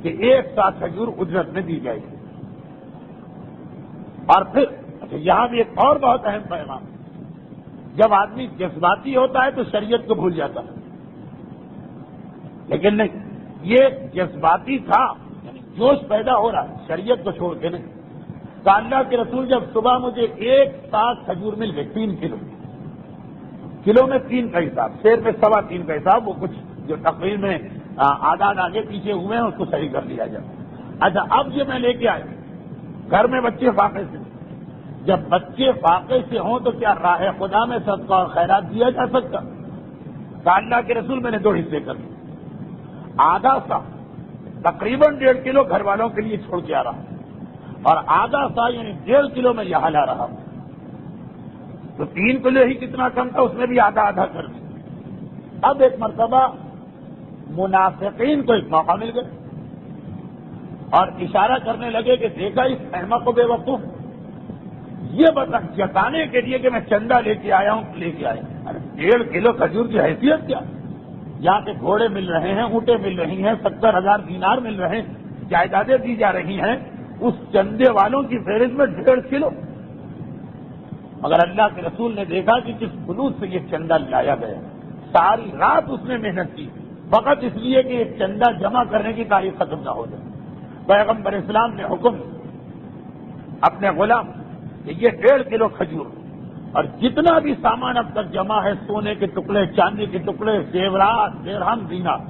کہ 1 سا کھجور اجرت میں دی جائے گی. اور پھر یہاں بھی ایک اور بہت اہم پیغام، جب آدمی جذباتی ہوتا ہے تو شریعت کو بھول جاتا ہے، لیکن نہیں، یہ جذباتی تھا، یعنی جوش پیدا ہو رہا ہے، شریعت کو چھوڑ کے نہیں. کہ اللہ کے رسول جب صبح مجھے ایک ساتھ کھجور مل گئے 3 کلو، کلو میں 3 کا حساب، شیر میں 3.25 کا حساب، وہ کچھ جو تقریر میں آداد آگے پیچھے ہوئے ہیں اس کو صحیح کر لیا جائے۔ اچھا اب یہ میں لے کے آیا، گھر میں بچے فاقے سے، جب بچے فاقے سے ہوں تو کیا راہ خدا میں صدقہ اور خیرات دیا جا سکتا؟ کہ اللہ کے رسول میں نے 2 حصے کر دیے، آدھا سا تقریباً 1.5 کلو گھر والوں کے لیے چھوڑ کے آ رہا اور آدھا سا یعنی 1.5 کلو میں یہاں لا رہا ہوں، تو 3 کلو ہی کتنا کم تھا، اس میں بھی آدھا آدھا کر دیا۔ اب ایک مرتبہ منافقین کو ایک موقع مل گیا اور اشارہ کرنے لگے کہ دیکھا اس احمق کو بے وقوف، یہ جتانے کے لیے کہ میں چندہ لے کے آیا ہوں، لے کے آیا۔ ارے 1.5 کلو کھجور کی حیثیت کیا؟ یہاں کے گھوڑے مل رہے ہیں، اونٹیں مل رہی ہیں، 70,000 دینار مل رہے ہیں، جائیدادیں دی جا رہی ہیں، اس چندے والوں کی فہرست میں 1.5 کلو۔ مگر اللہ کے رسول نے دیکھا کہ کس خلوص سے یہ چندہ لایا گیا، ساری رات اس نے محنت کی فقط اس لیے کہ یہ چندہ جمع کرنے کی تاریخ ختم نہ ہو جائے۔ پیغمبر اسلام نے حکم اپنے غلام کہ یہ 1.5 کلو کھجور اور جتنا بھی سامان اب تک جمع ہے، سونے کے ٹکڑے، چاندی کے ٹکڑے، زیورات، درہم، دینار،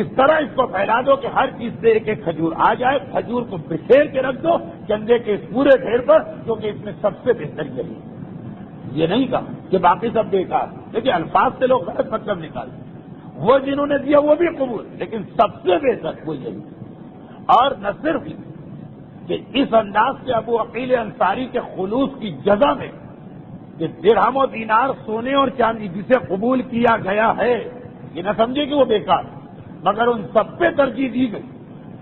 اس طرح اس کو پھیلا دو کہ ہر چیز سے ایک ایک کھجور آ جائے، کھجور کو بکھیر کے رکھ دو چندے کے اس پورے ڈھیر پر، کیونکہ اس میں سب سے بہتر یہی ہے۔ یہ نہیں کہا کہ باقی سب بیکار، لیکن الفاظ سے لوگ غلط مطلب نکالتے، وہ جنہوں نے دیا وہ بھی قبول، لیکن سب سے بہتر وہ یہی۔ اور نہ صرف کہ اس انداز سے ابو عقیل انصاری کے خلوص کی جزا میں کہ درہم و دینار، سونے اور چاندی جسے قبول کیا گیا ہے، یہ نہ سمجھے کہ وہ بیکار، مگر ان سب پہ ترجیح دی گئی۔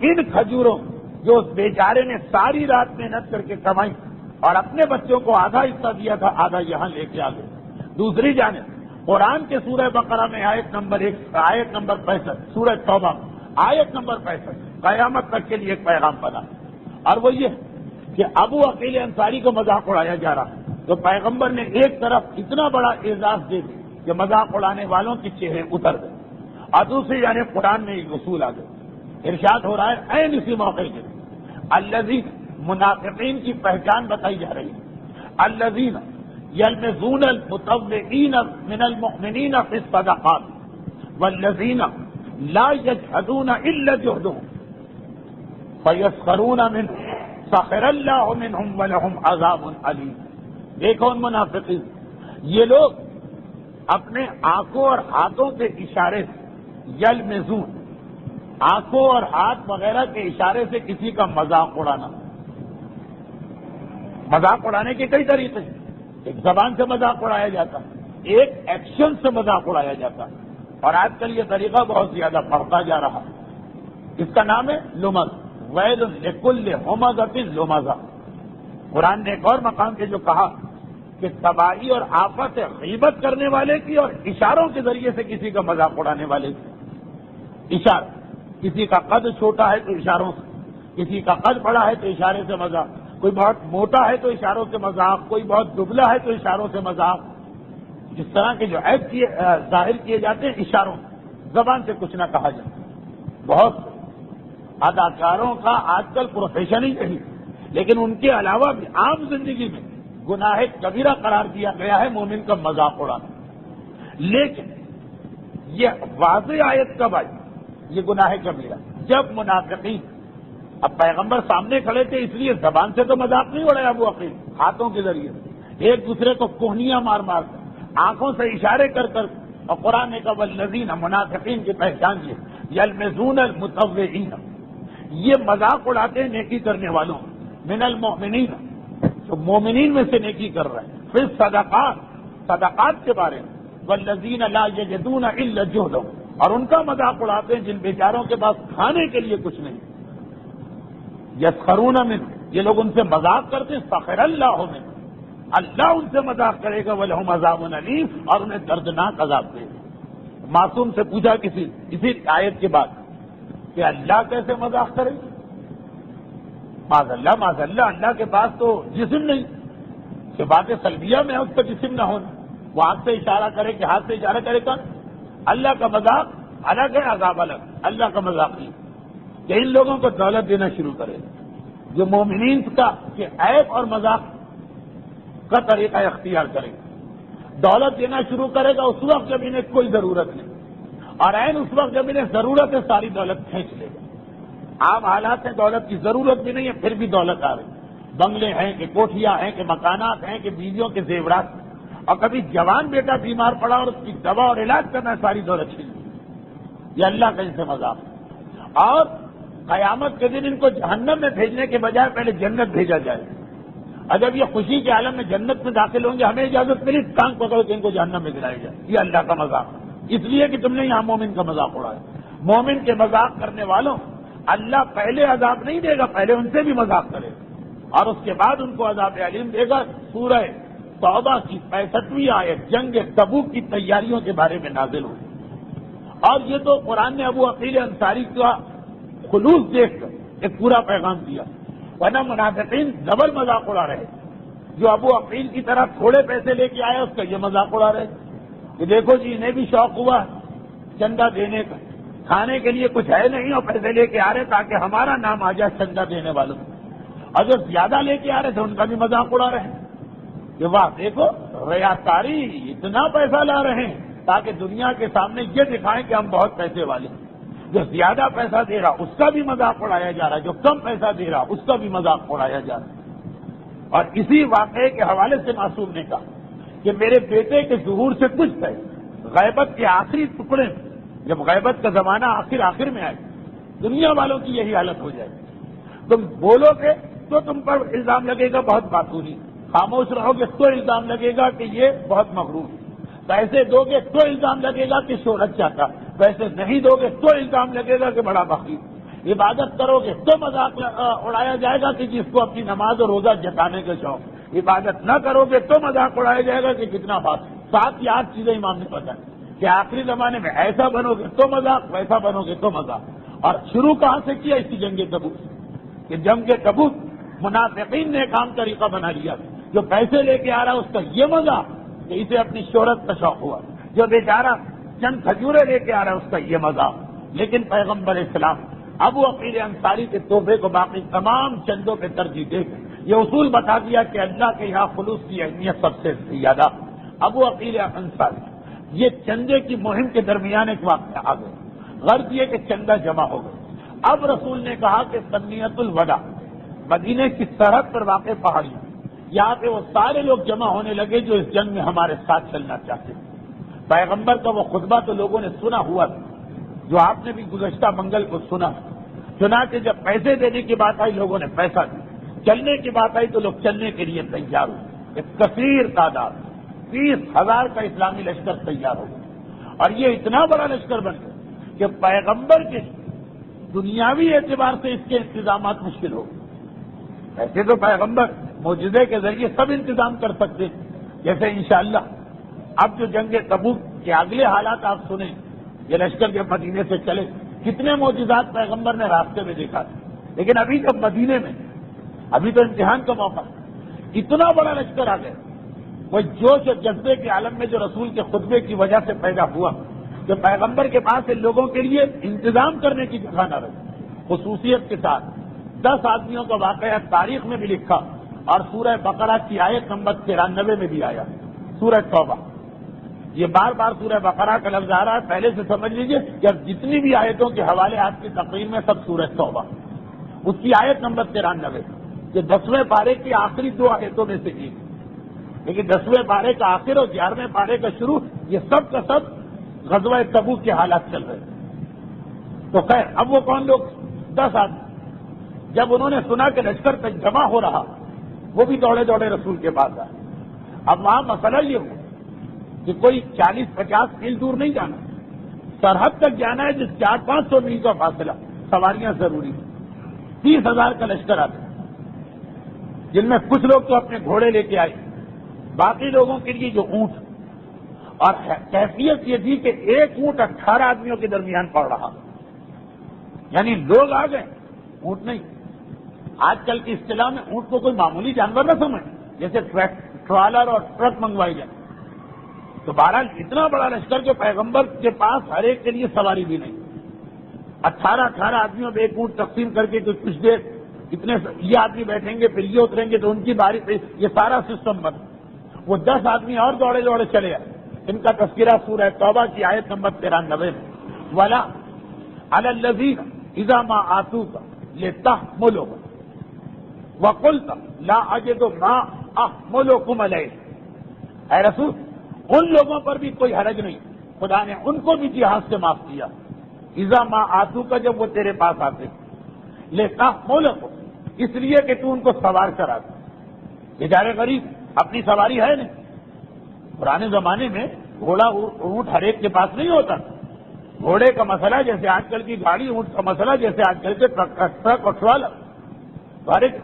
ان کھجوروں جو اس بیچارے نے ساری رات محنت کر کے کمائی اور اپنے بچوں کو آدھا حصہ دیا تھا، آدھا یہاں لے کے آ گئے۔ دوسری جانب قرآن کے سورہ بقرہ میں آیت نمبر 65، سورہ توبہ آیت نمبر 65 قیامت تک کے لیے ایک پیغام بنا، اور وہ یہ کہ ابو عقیل انصاری کو مذاق اڑایا جا رہا، تو پیغمبر نے ایک طرف اتنا بڑا اعزاز دے دیا کہ مذاق اڑانے والوں کے چہرے اتر گئے، اور دوسری جانب قرآن میں ایک اصول آ گئے۔ ارشاد ہو رہا ہے عین اسی موقع کے الذین، منافقین کی پہچان بتائی جا رہی ہے، الذین یلمزون المطوعین من المؤمنین فی الصدقات والذین لا یجحدون الا جہدهم فیسخرون منهم سخر اللہ منهم ولہم عذاب علیم۔ دیکھو ان منافقین، یہ لوگ اپنے آنکھوں اور ہاتھوں کے اشارے سے یلمزون، آنکھوں اور ہاتھ وغیرہ کے اشارے سے کسی کا مذاق اڑانا۔ مذاق اڑانے کے کئی طریقے ہیں، ایک زبان سے مذاق اڑایا جاتا ہے، ایک ایکشن سے مذاق اڑایا جاتا ہے، اور آج کل یہ طریقہ بہت زیادہ بڑھتا جا رہا ہے۔ اس کا نام ہے لمز، ویل لکل ہمزۃ لمزہ۔ قرآن نے ایک اور مقام پہ جو کہا کہ تباہی اور آفت ہے غیبت کرنے والے کی اور اشاروں کے ذریعے سے کسی کا مذاق اڑانے والے کی۔ اشارہ، کسی کا قد چھوٹا ہے تو اشاروں سے، کسی کا قد بڑا ہے تو اشارے سے مذاق، کوئی بہت موٹا ہے تو اشاروں سے مذاق، کوئی بہت دبلا ہے تو اشاروں سے مذاق۔ جس طرح کے جو عیب ظاہر کیے جاتے ہیں اشاروں سے، زبان سے کچھ نہ کہا جاتا۔ بہت اداکاروں کا آج کل پروفیشن ہی یہی، لیکن ان کے علاوہ بھی عام زندگی میں گناہ کبیرہ قرار دیا گیا ہے مومن کا مذاق اڑانا۔ لیکن یہ واضح آیت کب آئی؟ یہ گناہ کبیرہ جب منافقین، اب پیغمبر سامنے کھڑے تھے اس لیے زبان سے تو مذاق نہیں اڑایا ابو عقیل، ہاتھوں کے ذریعے ایک دوسرے کو کوہنیاں مار مار کر، آنکھوں سے اشارے کر کر، اور قرآن نے کہا والذین، منافقین کی پہچان یہ یلمزون المطوعین، یہ مذاق اڑاتے ہیں نیکی کرنے والوں، من المؤمنین، جو مومنین میں سے نیکی کر رہے ہیں، پھر صدقات، صدقات کے بارے میں، والذین لا یجدون الا جہدهم، اور ان کا مذاق اڑاتے ہیں جن بیچاروں کے پاس کھانے کے لیے کچھ نہیں۔ یسخرون من، یہ لوگ ان سے مذاق کرتے ہیں، سخر اللہ من، اللہ ان سے مذاق کرے گا، ولہم عذاب علیم، اور انہیں دردناک عذاب دے گا۔ معصوم سے پوچھا اسی آیت کے بعد کہ اللہ کیسے مذاق کرے؟ معاذ اللہ، اللہ کے پاس تو جسم نہیں، کہ بات سلبیہ میں ہے اس کا جسم نہ ہونا، وہ ہاتھ سے اشارہ کرے کہ ہاتھ سے اشارہ کرے گا۔ اللہ کا مذاق الگ ہے، عذاب الگ، اللہ کا مذاق نہیں کہ ان لوگوں کو دولت دینا شروع کرے، جو مومنین کا کہ عیب اور مذاق کا طریقہ اختیار کرے گا. دولت دینا شروع کرے گا اس وقت جب انہیں کوئی ضرورت نہیں, اور عین اس وقت جب انہیں ضرورت ہے ساری دولت کھینچ لے گا. عام حالات ہیں دولت کی ضرورت بھی نہیں ہے پھر بھی دولت آ رہی, بنگلے ہیں کہ کوٹھیاں ہیں کہ مکانات ہیں کہ بیویوں کے زیورات, اور کبھی جوان بیٹا بیمار پڑا اور اس کی دوا اور علاج کرنا ساری دولت چھین لی. یہ اللہ کا ان سے مذاق ہے. اور قیامت کے دن ان کو جہنم میں بھیجنے کے بجائے پہلے جنت بھیجا جائے. اور جب یہ خوشی کے عالم میں جنت میں داخل ہوں گے ہمیں اجازت ملی ٹانگ پکڑ کے ان کو جہنم میں گرایا جائے. یہ اللہ کا مذاق ہے, اس لیے کہ تم نے یہاں مومن کا مذاق اڑایا. مومن کے مذاق کرنے والوں اللہ پہلے عذاب نہیں دے گا, پہلے ان سے بھی مذاق کرے گا اور اس کے بعد ان کو عذاب علیم دے گا. سورہ توبہ کی 65ویں آیت جنگ تبوک کی تیاریوں کے بارے میں نازل ہوئی. اور یہ تو قرآن نے ابو عقیل انصاری کا خلوص دیکھ کر ایک پورا پیغام دیا, ورنہ منافقین ڈبل مذاق اڑا رہے. جو ابو عقیل کی طرح تھوڑے پیسے لے کے آئے اس کا یہ مذاق اڑا رہے کہ دیکھو جی انہیں بھی شوق ہوا چندہ دینے کا, کھانے کے لیے کچھ ہے نہیں اور پیسے لے کے آ رہے تاکہ ہمارا نام آ جائے چندہ دینے والوں. اور جو زیادہ لے کے آ رہے تھے ان کا بھی مذاق اڑا رہے کہ واہ دیکھو ریاکاری اتنا پیسہ لا رہے ہیں تاکہ دنیا کے سامنے یہ دکھائیں کہ ہم بہت پیسے والے ہیں. جو زیادہ پیسہ دے رہا اس کا بھی مذاق اڑایا جا رہا ہے, جو کم پیسہ دے رہا اس کا بھی مذاق اڑایا جا رہا ہے. اور اسی واقعے کے حوالے سے معصوم نے کہا کہ میرے بیٹے کے ظہور سے کچھ پہلے غیبت کے آخری ٹکڑے میں, جب غیبت کا زمانہ آخر میں آئے دنیا والوں کی یہی حالت ہو جائے. تم بولو گے تو تم پر الزام لگے گا بہت باتوری, خاموش رہو گے تو الزام لگے گا کہ یہ بہت مغرور, پیسے دو گے تو الزام لگے گا کہ شہرت چاہتا, پیسے نہیں دو گے تو الزام لگے گا کہ بڑا بخیل, عبادت کرو گے تو مذاق اڑایا جائے گا کہ جس کو اپنی نماز اور روزہ جتانے کا شوق, عبادت نہ کرو گے تو مذاق اڑایا جائے گا کہ کتنا بات. 7 یا 8 چیزیں امام نے بتائی کہ آخری زمانے میں ایسا بنو گے تو مذاق, ویسا بنو گے تو مذاق. اور شروع کہاں سے کیا اسی جنگ تبوک سے کہ جنگ تبوک منافقین نے ایک عام طریقہ بنا لیا. جو پیسے لے کے آ رہا اس کا یہ مذاق کہ اسے اپنی شہرت کا شوق ہوا, جو بیچارہ چند کھجورے لے کے آ رہا ہے اس کا یہ مذاق. لیکن پیغمبر اسلام ابو عقیل انصاری کے تحفے کو باقی تمام چندوں پہ ترجیح دے کر یہ اصول بتا دیا کہ اللہ کے یہاں خلوص کی اہمیت سب سے زیادہ. ابو عقیل انصاری یہ چندے کی مہم کے درمیان ایک واقعہ آ گیا. غرض یہ کہ چندہ جمع ہو گئے. اب رسول نے کہا کہ سنیت الوداع مدینے کی سرحد پر واقع پہاڑیاں, یہاں پہ وہ سارے لوگ جمع ہونے لگے جو اس جنگ میں ہمارے ساتھ چلنا چاہتے تھے. پیغمبر کا وہ خطبہ تو لوگوں نے سنا ہوا تھا جو آپ نے بھی گزشتہ منگل کو سنا. چنانچہ جب پیسے دینے کی بات آئی لوگوں نے پیسہ دیا, چلنے کی بات آئی تو لوگ چلنے کے لیے تیار ہوئے. ایک کثیر تعداد 30,000 کا اسلامی لشکر تیار ہو گیا. اور یہ اتنا بڑا لشکر بن گیا کہ پیغمبر کے دنیاوی اعتبار سے اس کے انتظامات مشکل ہو گئے. ایسے تو پیغمبر معجزے کے ذریعے سب انتظام کر سکتے, جیسے انشاءاللہ اب جو جنگ تبوک کے اگلے حالات آپ سنیں, یہ لشکر جب مدینے سے چلے کتنے معجزات پیغمبر نے راستے میں دیکھا تھا. لیکن ابھی جب مدینے میں ابھی تو امتحان کا موقع اتنا بڑا لشکر آ گیا, وہ جوش اور جذبے کے عالم میں جو رسول کے خطبے کی وجہ سے پیدا ہوا کہ پیغمبر کے پاس ان لوگوں کے لیے انتظام کرنے کی جگہ نہ رہی. خصوصیت کے ساتھ 10 آدمیوں کا واقعہ تاریخ میں بھی لکھا اور سورہ بقرہ کی آیت نمبر 93 میں بھی آیا. سورہ توبہ, یہ بار بار سورہ بقرہ کا لفظ آ رہا ہے, پہلے سے سمجھ لیجئے کہ اب جتنی بھی آیتوں کے حوالے آج کی تقریر میں سب سورہ توبہ, اس کی آیت نمبر 93 یہ 10ویں پارے کی آخری 2 آیتوں میں سے ایک. لیکن 10ویں پارے کا آخر اور 11ویں پارے کا شروع یہ سب کا سب غزوہ تبوک کے حالات چل رہے. تو خیر اب وہ کون لوگ 10 آدمی جب انہوں نے سنا کہ لشکر تک جمع ہو رہا وہ بھی دوڑے دوڑے رسول کے پاس آئے. اب وہاں مسئلہ یہ ہوا کہ کوئی 40-50 میل دور نہیں جانا, سرحد تک جانا ہے جس 400-500 میل کا فاصلہ, سواریاں ضروری ہیں. 30,000 کا لشکر آتا جن میں کچھ لوگ تو اپنے گھوڑے لے کے آئے, باقی لوگوں کے لیے جو اونٹ, اور کیفیت یہ تھی کہ ایک اونٹ 18 آدمیوں کے درمیان پڑ رہا, یعنی لوگ آ گئے اونٹ نہیں. آج کل کی اصطلاح میں اونٹ کو کوئی معمولی جانور نہ سمجھ, جیسے ٹرالر اور ٹرک منگوائی جائے. تو بہرحال اتنا بڑا لشکر جو پیغمبر کے پاس ہر ایک کے لیے سواری بھی نہیں. 18 آدمیوں میں ایک اونٹ تقسیم کر کے کچھ دیر اتنے یہ آدمی بیٹھیں گے پھر یہ اتریں گے تو ان کی باری پہ یہ سارا سسٹم بند. وہ 10 آدمی اور دوڑے دوڑے چلے آئے. ان کا تذکرہ سورہ توبہ کی آیت نمبر 93 میں وَلَا عَلَى الَّذِينَ إِذَا مَا آتُوكَ لِتَحْمِلُهُمْ وَقُلْتَ لَا أَجِدُ مَا أَحْمِلُكُمْ عَلَيْهِ. اے رسول ان لوگوں پر بھی کوئی حرج نہیں, خدا نے ان کو بھی جہاد سے معاف کیا. اذا ما آتوکا جب وہ تیرے پاس آتے لتحملهم اس لیے کہ تو ان کو سوار کرا دے. بیچارے غریب اپنی سواری ہے نہیں. پرانے زمانے میں گھوڑا اونٹ ہر ایک کے پاس نہیں ہوتا. گھوڑے کا مسئلہ جیسے آج کل کی گاڑی, اونٹ کا مسئلہ جیسے آج کل کے ٹرک اور ٹرالا.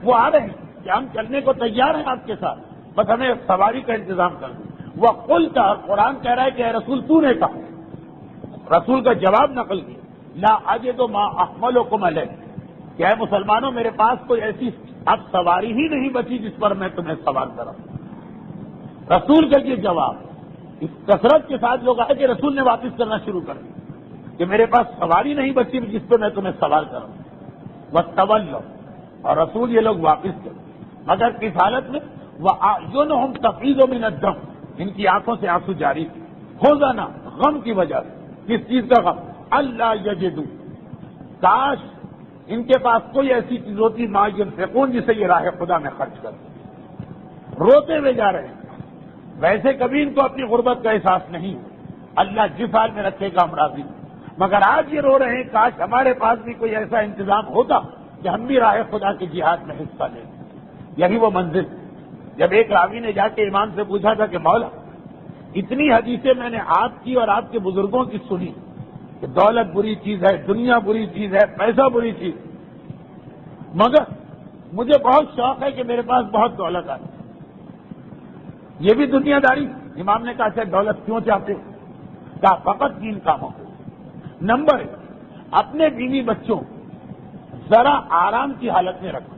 وہ آ رہے ہیں کہ ہم چلنے کو تیار ہیں آپ کے ساتھ, بس ہمیں سواری کا انتظام کر دیں. وہ قلتا قرآن کہہ رہا ہے کہ اے رسول تو نے کہا, رسول کا جواب نقل کیا لا اجد ما احملکم علیہ کہ اے مسلمانوں میرے پاس کوئی ایسی اب سواری ہی نہیں بچی جس پر میں تمہیں سوار کروں. رسول کا یہ جواب اس کثرت کے ساتھ لوگ آئے کہ رسول نے واپس کرنا شروع کر دیا کہ میرے پاس سواری نہیں بچی جس پہ میں تمہیں سوار کروں. وَتَوَلَّوْا اور رسول یہ لوگ واپس کریں مگر کس حالت میں وَأَعْيُنُهُمْ تَفِيضُ مِنَ الدَّمْعِ ان کی آنکھوں سے آنسو جاری تھی. حزنا غم کی وجہ سے. کس چیز کا غم؟ اللہ یجدو کاش ان کے پاس کوئی ایسی چیز ہوتی ما ينفقون جسے یہ راہ خدا میں خرچ کرتے. روتے ہوئے جا رہے ہیں. ویسے کبھی ان کو اپنی غربت کا احساس نہیں. اللہ جس حال میں رکھے گا ہم راضی, مگر آج یہ رو رہے ہیں کاش ہمارے پاس بھی کوئی ایسا انتظام ہوتا کہ ہم بھی راہ خدا کے جہاد میں حصہ لیں. یہی وہ منزل. جب ایک راوی نے جا کے امام سے پوچھا تھا کہ مولا اتنی حدیثیں میں نے آپ کی اور آپ کے بزرگوں کی سنی کہ دولت بری چیز ہے, دنیا بری چیز ہے, پیسہ بری چیز, مگر مجھے بہت شوق ہے کہ میرے پاس بہت دولت آئے. یہ بھی دنیا داری. امام نے کہا اچھا دولت کیوں چاہتے ہو؟ کہا فقط 3 کاموں کو. نمبر 1 اپنے بیوی بچوں ذرا آرام کی حالت میں رکھو.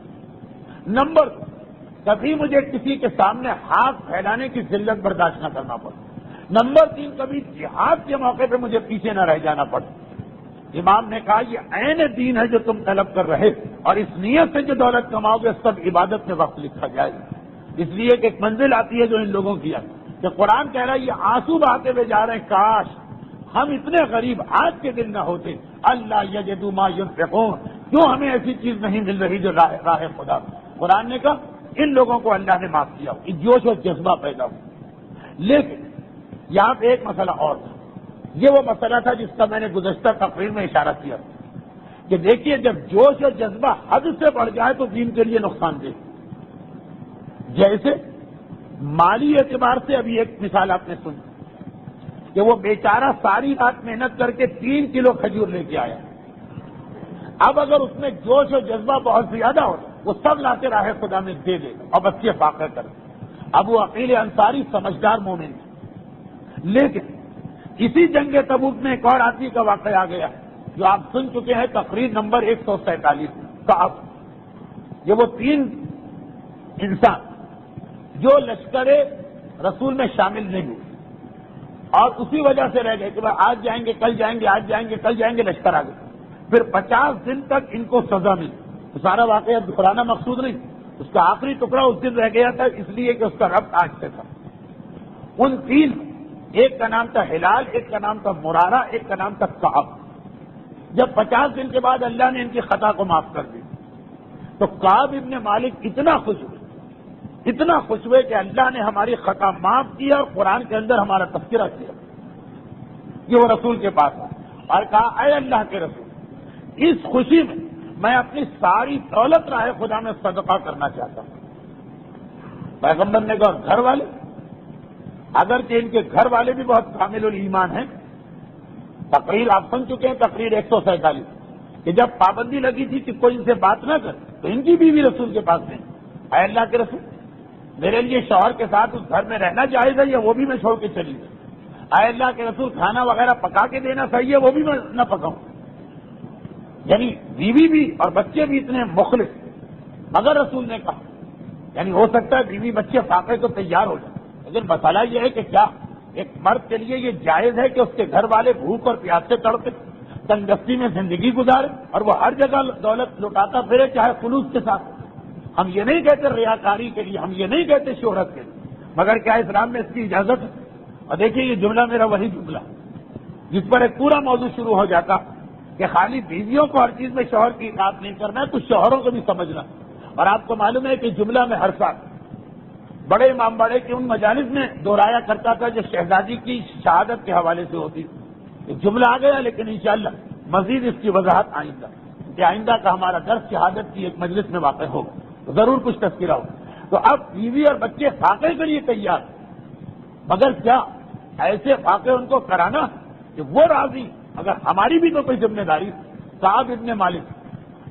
نمبر 2 کبھی مجھے کسی کے سامنے ہاتھ پھیلانے کی ذلت برداشت نہ کرنا پڑے. نمبر 3 کبھی جہاد کے موقع پہ مجھے پیچھے نہ رہ جانا پڑے. امام نے کہا یہ عین دین ہے جو تم طلب کر رہے اور اس نیت سے جو دولت کماؤ گے سب عبادت میں وقت لکھا جائے گا. اس لیے کہ ایک منزل آتی ہے جو ان لوگوں کی ہے کہ قرآن کہہ رہا ہے یہ آنسو بہاتے ہوئے جا رہے ہیں کاش ہم اتنے غریب آج کے دن نہ ہوتے. اللہ یجدو ما ينفقون کیوں ہمیں ایسی چیز نہیں مل رہی جو راہ خدا. قرآن نے کہا ان لوگوں کو اللہ نے معاف کیا, جوش و جذبہ پیدا ہو. لیکن یہاں پہ ایک مسئلہ اور تھا. یہ وہ مسئلہ تھا جس کا میں نے گزشتہ تقریر میں اشارہ کیا کہ دیکھیے جب جوش و جذبہ حد سے بڑھ جائے تو دین کے لیے نقصان دہ. جیسے مالی اعتبار سے ابھی ایک مثال آپ نے سنی کہ وہ بیچارہ ساری رات محنت کر کے 3 کلو کھجور لے کے آیا. اب اگر اس میں جوش و جذبہ بہت زیادہ ہو وہ سب لا کے راہ خدا میں دے دے اور بچے فاقہ کرے. اب وہ عقیل انصاری سمجھدار مومن ہے. لیکن اسی جنگ تبوک میں ایک اور آدمی کا واقعہ آ گیا جو آپ سن چکے ہیں تقریر نمبر 147 کا. اب یہ وہ 3 انسان جو لشکر رسول میں شامل نہیں ہوئے اور اسی وجہ سے رہ گئے کہ آج جائیں گے کل جائیں گے, آج جائیں گے کل جائیں گے, لشکر آ گئے. پھر 50 دن تک ان کو سزا ملی. سارا واقعہ دہرانا مقصود نہیں, اس کا آخری ٹکڑا اس دن رہ گیا تھا اس لیے کہ اس کا ربط آج سے تھا. ان 3 ایک کا نام تھا ہلال, ایک کا نام تھا مرارہ, ایک کا نام تھا کعب. جب 50 دن کے بعد اللہ نے ان کی خطا کو معاف کر دی تو کعب ابن مالک اتنا خوش ہوئے کہ اللہ نے ہماری خطا معاف کیا اور قرآن کے اندر ہمارا تذکرہ کیا. یہ وہ رسول کے پاس آئے اور کہا اے اللہ کے رسول اس خوشی میں اپنی ساری دولت راہ خدا میں صدقہ کرنا چاہتا ہوں. پیغمبر نے کہا گھر والے, اگرچہ ان کے گھر والے بھی بہت کامل الایمان ہیں. تقریر آپ سن چکے ہیں تقریر 147 کہ جب پابندی لگی تھی کہ کوئی ان سے بات نہ کرے تو ان کی بیوی رسول کے پاس نہیں. اے اللہ کے رسول میرے لیے شوہر کے ساتھ اس گھر میں رہنا جائز ہے یا وہ بھی میں چھوڑ کے چلی گئی. اے اللہ کے رسول کھانا وغیرہ پکا کے دینا صحیح ہے وہ بھی میں نہ پکاؤں. یعنی بیوی بھی اور بچے بھی اتنے مخلص. مگر رسول نے کہا یعنی ہو سکتا ہے بیوی بچے فاقے کو تیار ہو جائیں, لیکن مسئلہ یہ ہے کہ کیا ایک مرد کے لیے یہ جائز ہے کہ اس کے گھر والے بھوک اور پیاس سے تڑپے؟ تنگستی میں زندگی گزارے اور وہ ہر جگہ دولت لٹاتا پھرے چاہے خلوص کے ساتھ. ہم یہ نہیں کہتے ریاکاری کے لیے, ہم یہ نہیں کہتے شہرت کے لیے, مگر کیا اسلام میں اس کی اجازت ہے؟ اور دیکھیے یہ جملہ میرا وہی جملہ جس پر ایک پورا موضوع شروع ہو جاتا کہ خالی بیویوں کو ہر چیز میں شوہر کی اطاعت نہیں کرنا ہے, کچھ شوہروں کو بھی سمجھنا. اور آپ کو معلوم ہے کہ جملہ میں ہر سال بڑے امام بڑے کے ان مجالس میں دہرایا کرتا تھا جو شہزادی کی شہادت کے حوالے سے ہوتی. یہ جملہ آ گیا, لیکن انشاءاللہ مزید اس کی وضاحت آئندہ, کہ آئندہ کا ہمارا درس شہادت کی ایک مجلس میں واقع ہوگا تو ضرور کچھ تذکرہ ہوگا. تو اب بیوی اور بچے فاقے کے لیے تیار, مگر کیا ایسے فاقے ان کو کرانا کہ وہ راضی, اگر ہماری بھی تو کوئی ذمہ داری. کعب ابن مالک,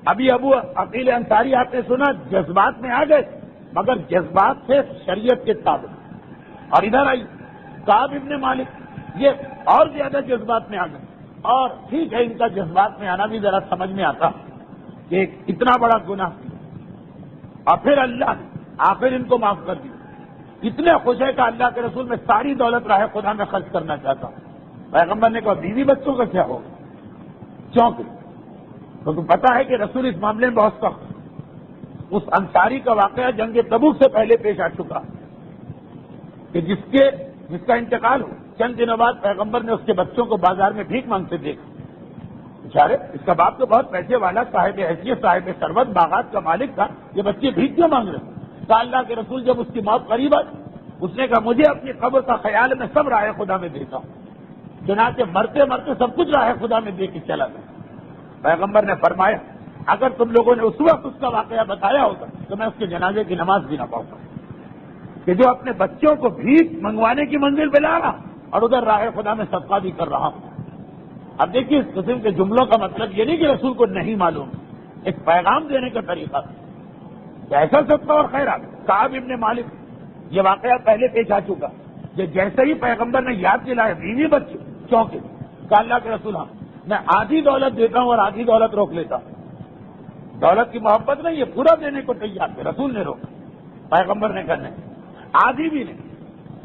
ابھی ابو عقیل انصاری آپ نے سنا جذبات میں آ گئے, مگر جذبات سے شریعت کے تابع. اور ادھر آئی کعب ابن مالک, یہ اور زیادہ جذبات میں آ گئے. اور ٹھیک ہے ان کا جذبات میں آنا بھی ذرا سمجھ میں آتا کہ اتنا بڑا گناہ, اور پھر اللہ آخر ان کو معاف کر دی. اتنے خوش ہے کہ اللہ کے رسول میں ساری دولت راہ خدا میں خرچ کرنا چاہتا ہوں. پیغمبر نے کہا بیوی بچوں کا کیا ہوگا؟ چونکہ کیونکہ پتا ہے کہ رسول اس معاملے میں بہت سخت. اس انصاری کا واقعہ جنگ تبوک سے پہلے پیش آ چکا کہ جس کا انتقال ہو, چند دنوں بعد پیغمبر نے اس کے بچوں کو بازار میں بھیک مانگتے دیکھا. بیچارے اس کا باپ تو بہت پیسے والا, صاحب حیثیت, صاحب ثروت, باغات کا مالک تھا, یہ بچے بھیک کیوں مانگ رہے؟ تو اللہ کے رسول جب اس کی موت قریب آئی, اس نے کہا مجھے اپنی قبر کا خیال میں سب راہ خدا میں دیتا ہوں. چنانچہ مرتے مرتے سب کچھ راہ خدا میں دے کے چلا گیا. پیغمبر نے فرمایا اگر تم لوگوں نے اس وقت اس کا واقعہ بتایا ہوتا تو میں اس کے جنازے کی نماز بھی نہ پڑھوں گا, کہ جو اپنے بچوں کو بھیک منگوانے کی منزل پہ لا رہا اور ادھر راہ خدا میں صدقہ بھی کر رہا ہوں. اب دیکھیے اس قسم کے جملوں کا مطلب یہ نہیں کہ رسول کو نہیں معلوم, ایک پیغام دینے کا طریقہ ایسا صدقہ اور خیرات. کعب ابن مالک, یہ واقعہ پہلے پیش آ چکا, یہ جیسے ہی پیغمبر نے یاد دلایا بیوی بچے چونکے, کہ اللہ کے رسول ہاں میں آدھی دولت دیتا ہوں اور آدھی دولت روک لیتا ہوں. دولت کی محبت نہیں, یہ پورا دینے کو تیار تھے, رسول نے روکا, پیغمبر نے کرنے آدھی بھی نہیں.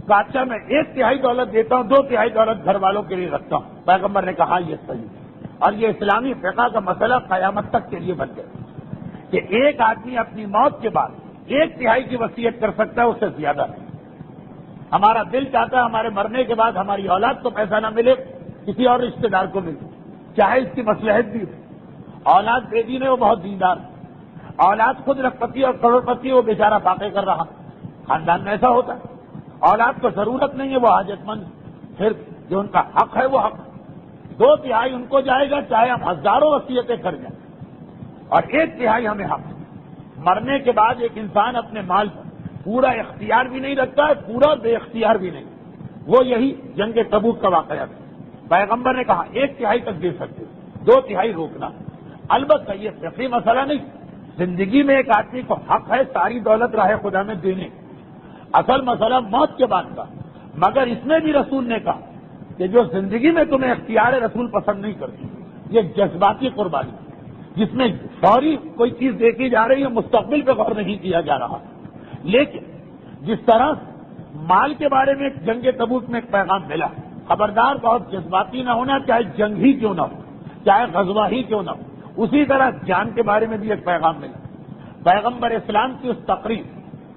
کہا اچھا میں 1/3 دولت دیتا ہوں, 2/3 دولت گھر والوں کے لیے رکھتا ہوں. پیغمبر نے کہا یہ صحیح ہے, اور یہ اسلامی فقہ کا مسئلہ قیامت تک کے لیے بن گیا کہ ایک آدمی اپنی موت کے بعد 1/3 کی وصیت کر سکتا ہے, اس سے زیادہ نہیں. ہمارا دل چاہتا ہے ہمارے مرنے کے بعد ہماری اولاد کو پیسہ نہ ملے, کسی اور رشتے دار کو ملے, چاہے اس کی مصلحت بھی ہو. اولاد بے دین ہے, وہ بہت دیندار, اولاد خود لکھپتی اور کروڑپتی, وہ بیچارہ فاقے کر رہا. خاندان میں ایسا ہوتا ہے, اولاد کو ضرورت نہیں ہے, وہ حاجت مند, پھر جو ان کا حق ہے وہ حق 2/3 ان کو جائے گا, چاہے ہم ہزاروں وصیتیں کر جائیں, اور 1/3 ہمیں حق. مرنے کے بعد ایک انسان اپنے مال پر پورا اختیار بھی نہیں رکھتا ہے, پورا بے اختیار بھی نہیں. وہ یہی جنگ تبوک کا واقعہ تھا. پیغمبر نے کہا 1/3 تک دے سکتے, 2/3 روکنا. البتہ یہ فقہی مسئلہ نہیں, زندگی میں ایک آدمی کو حق ہے ساری دولت راہ خدا میں دینے, اصل مسئلہ موت کے بعد کا. مگر اس میں بھی رسول نے کہا کہ جو زندگی میں تمہیں اختیار رسول پسند نہیں کرتی, یہ جذباتی قربانی جس میں فوری کوئی چیز دیکھی جا رہی ہے, مستقبل پہ غور نہیں کیا جا رہا. لیکن جس طرح مال کے بارے میں جنگ تبوک میں ایک پیغام ملا, خبردار بہت جذباتی نہ ہونا, چاہے جنگ ہی کیوں نہ ہو, چاہے غزوہ ہی کیوں نہ ہو. اسی طرح جان کے بارے میں بھی ایک پیغام ملا. پیغمبر اسلام کی اس تقریر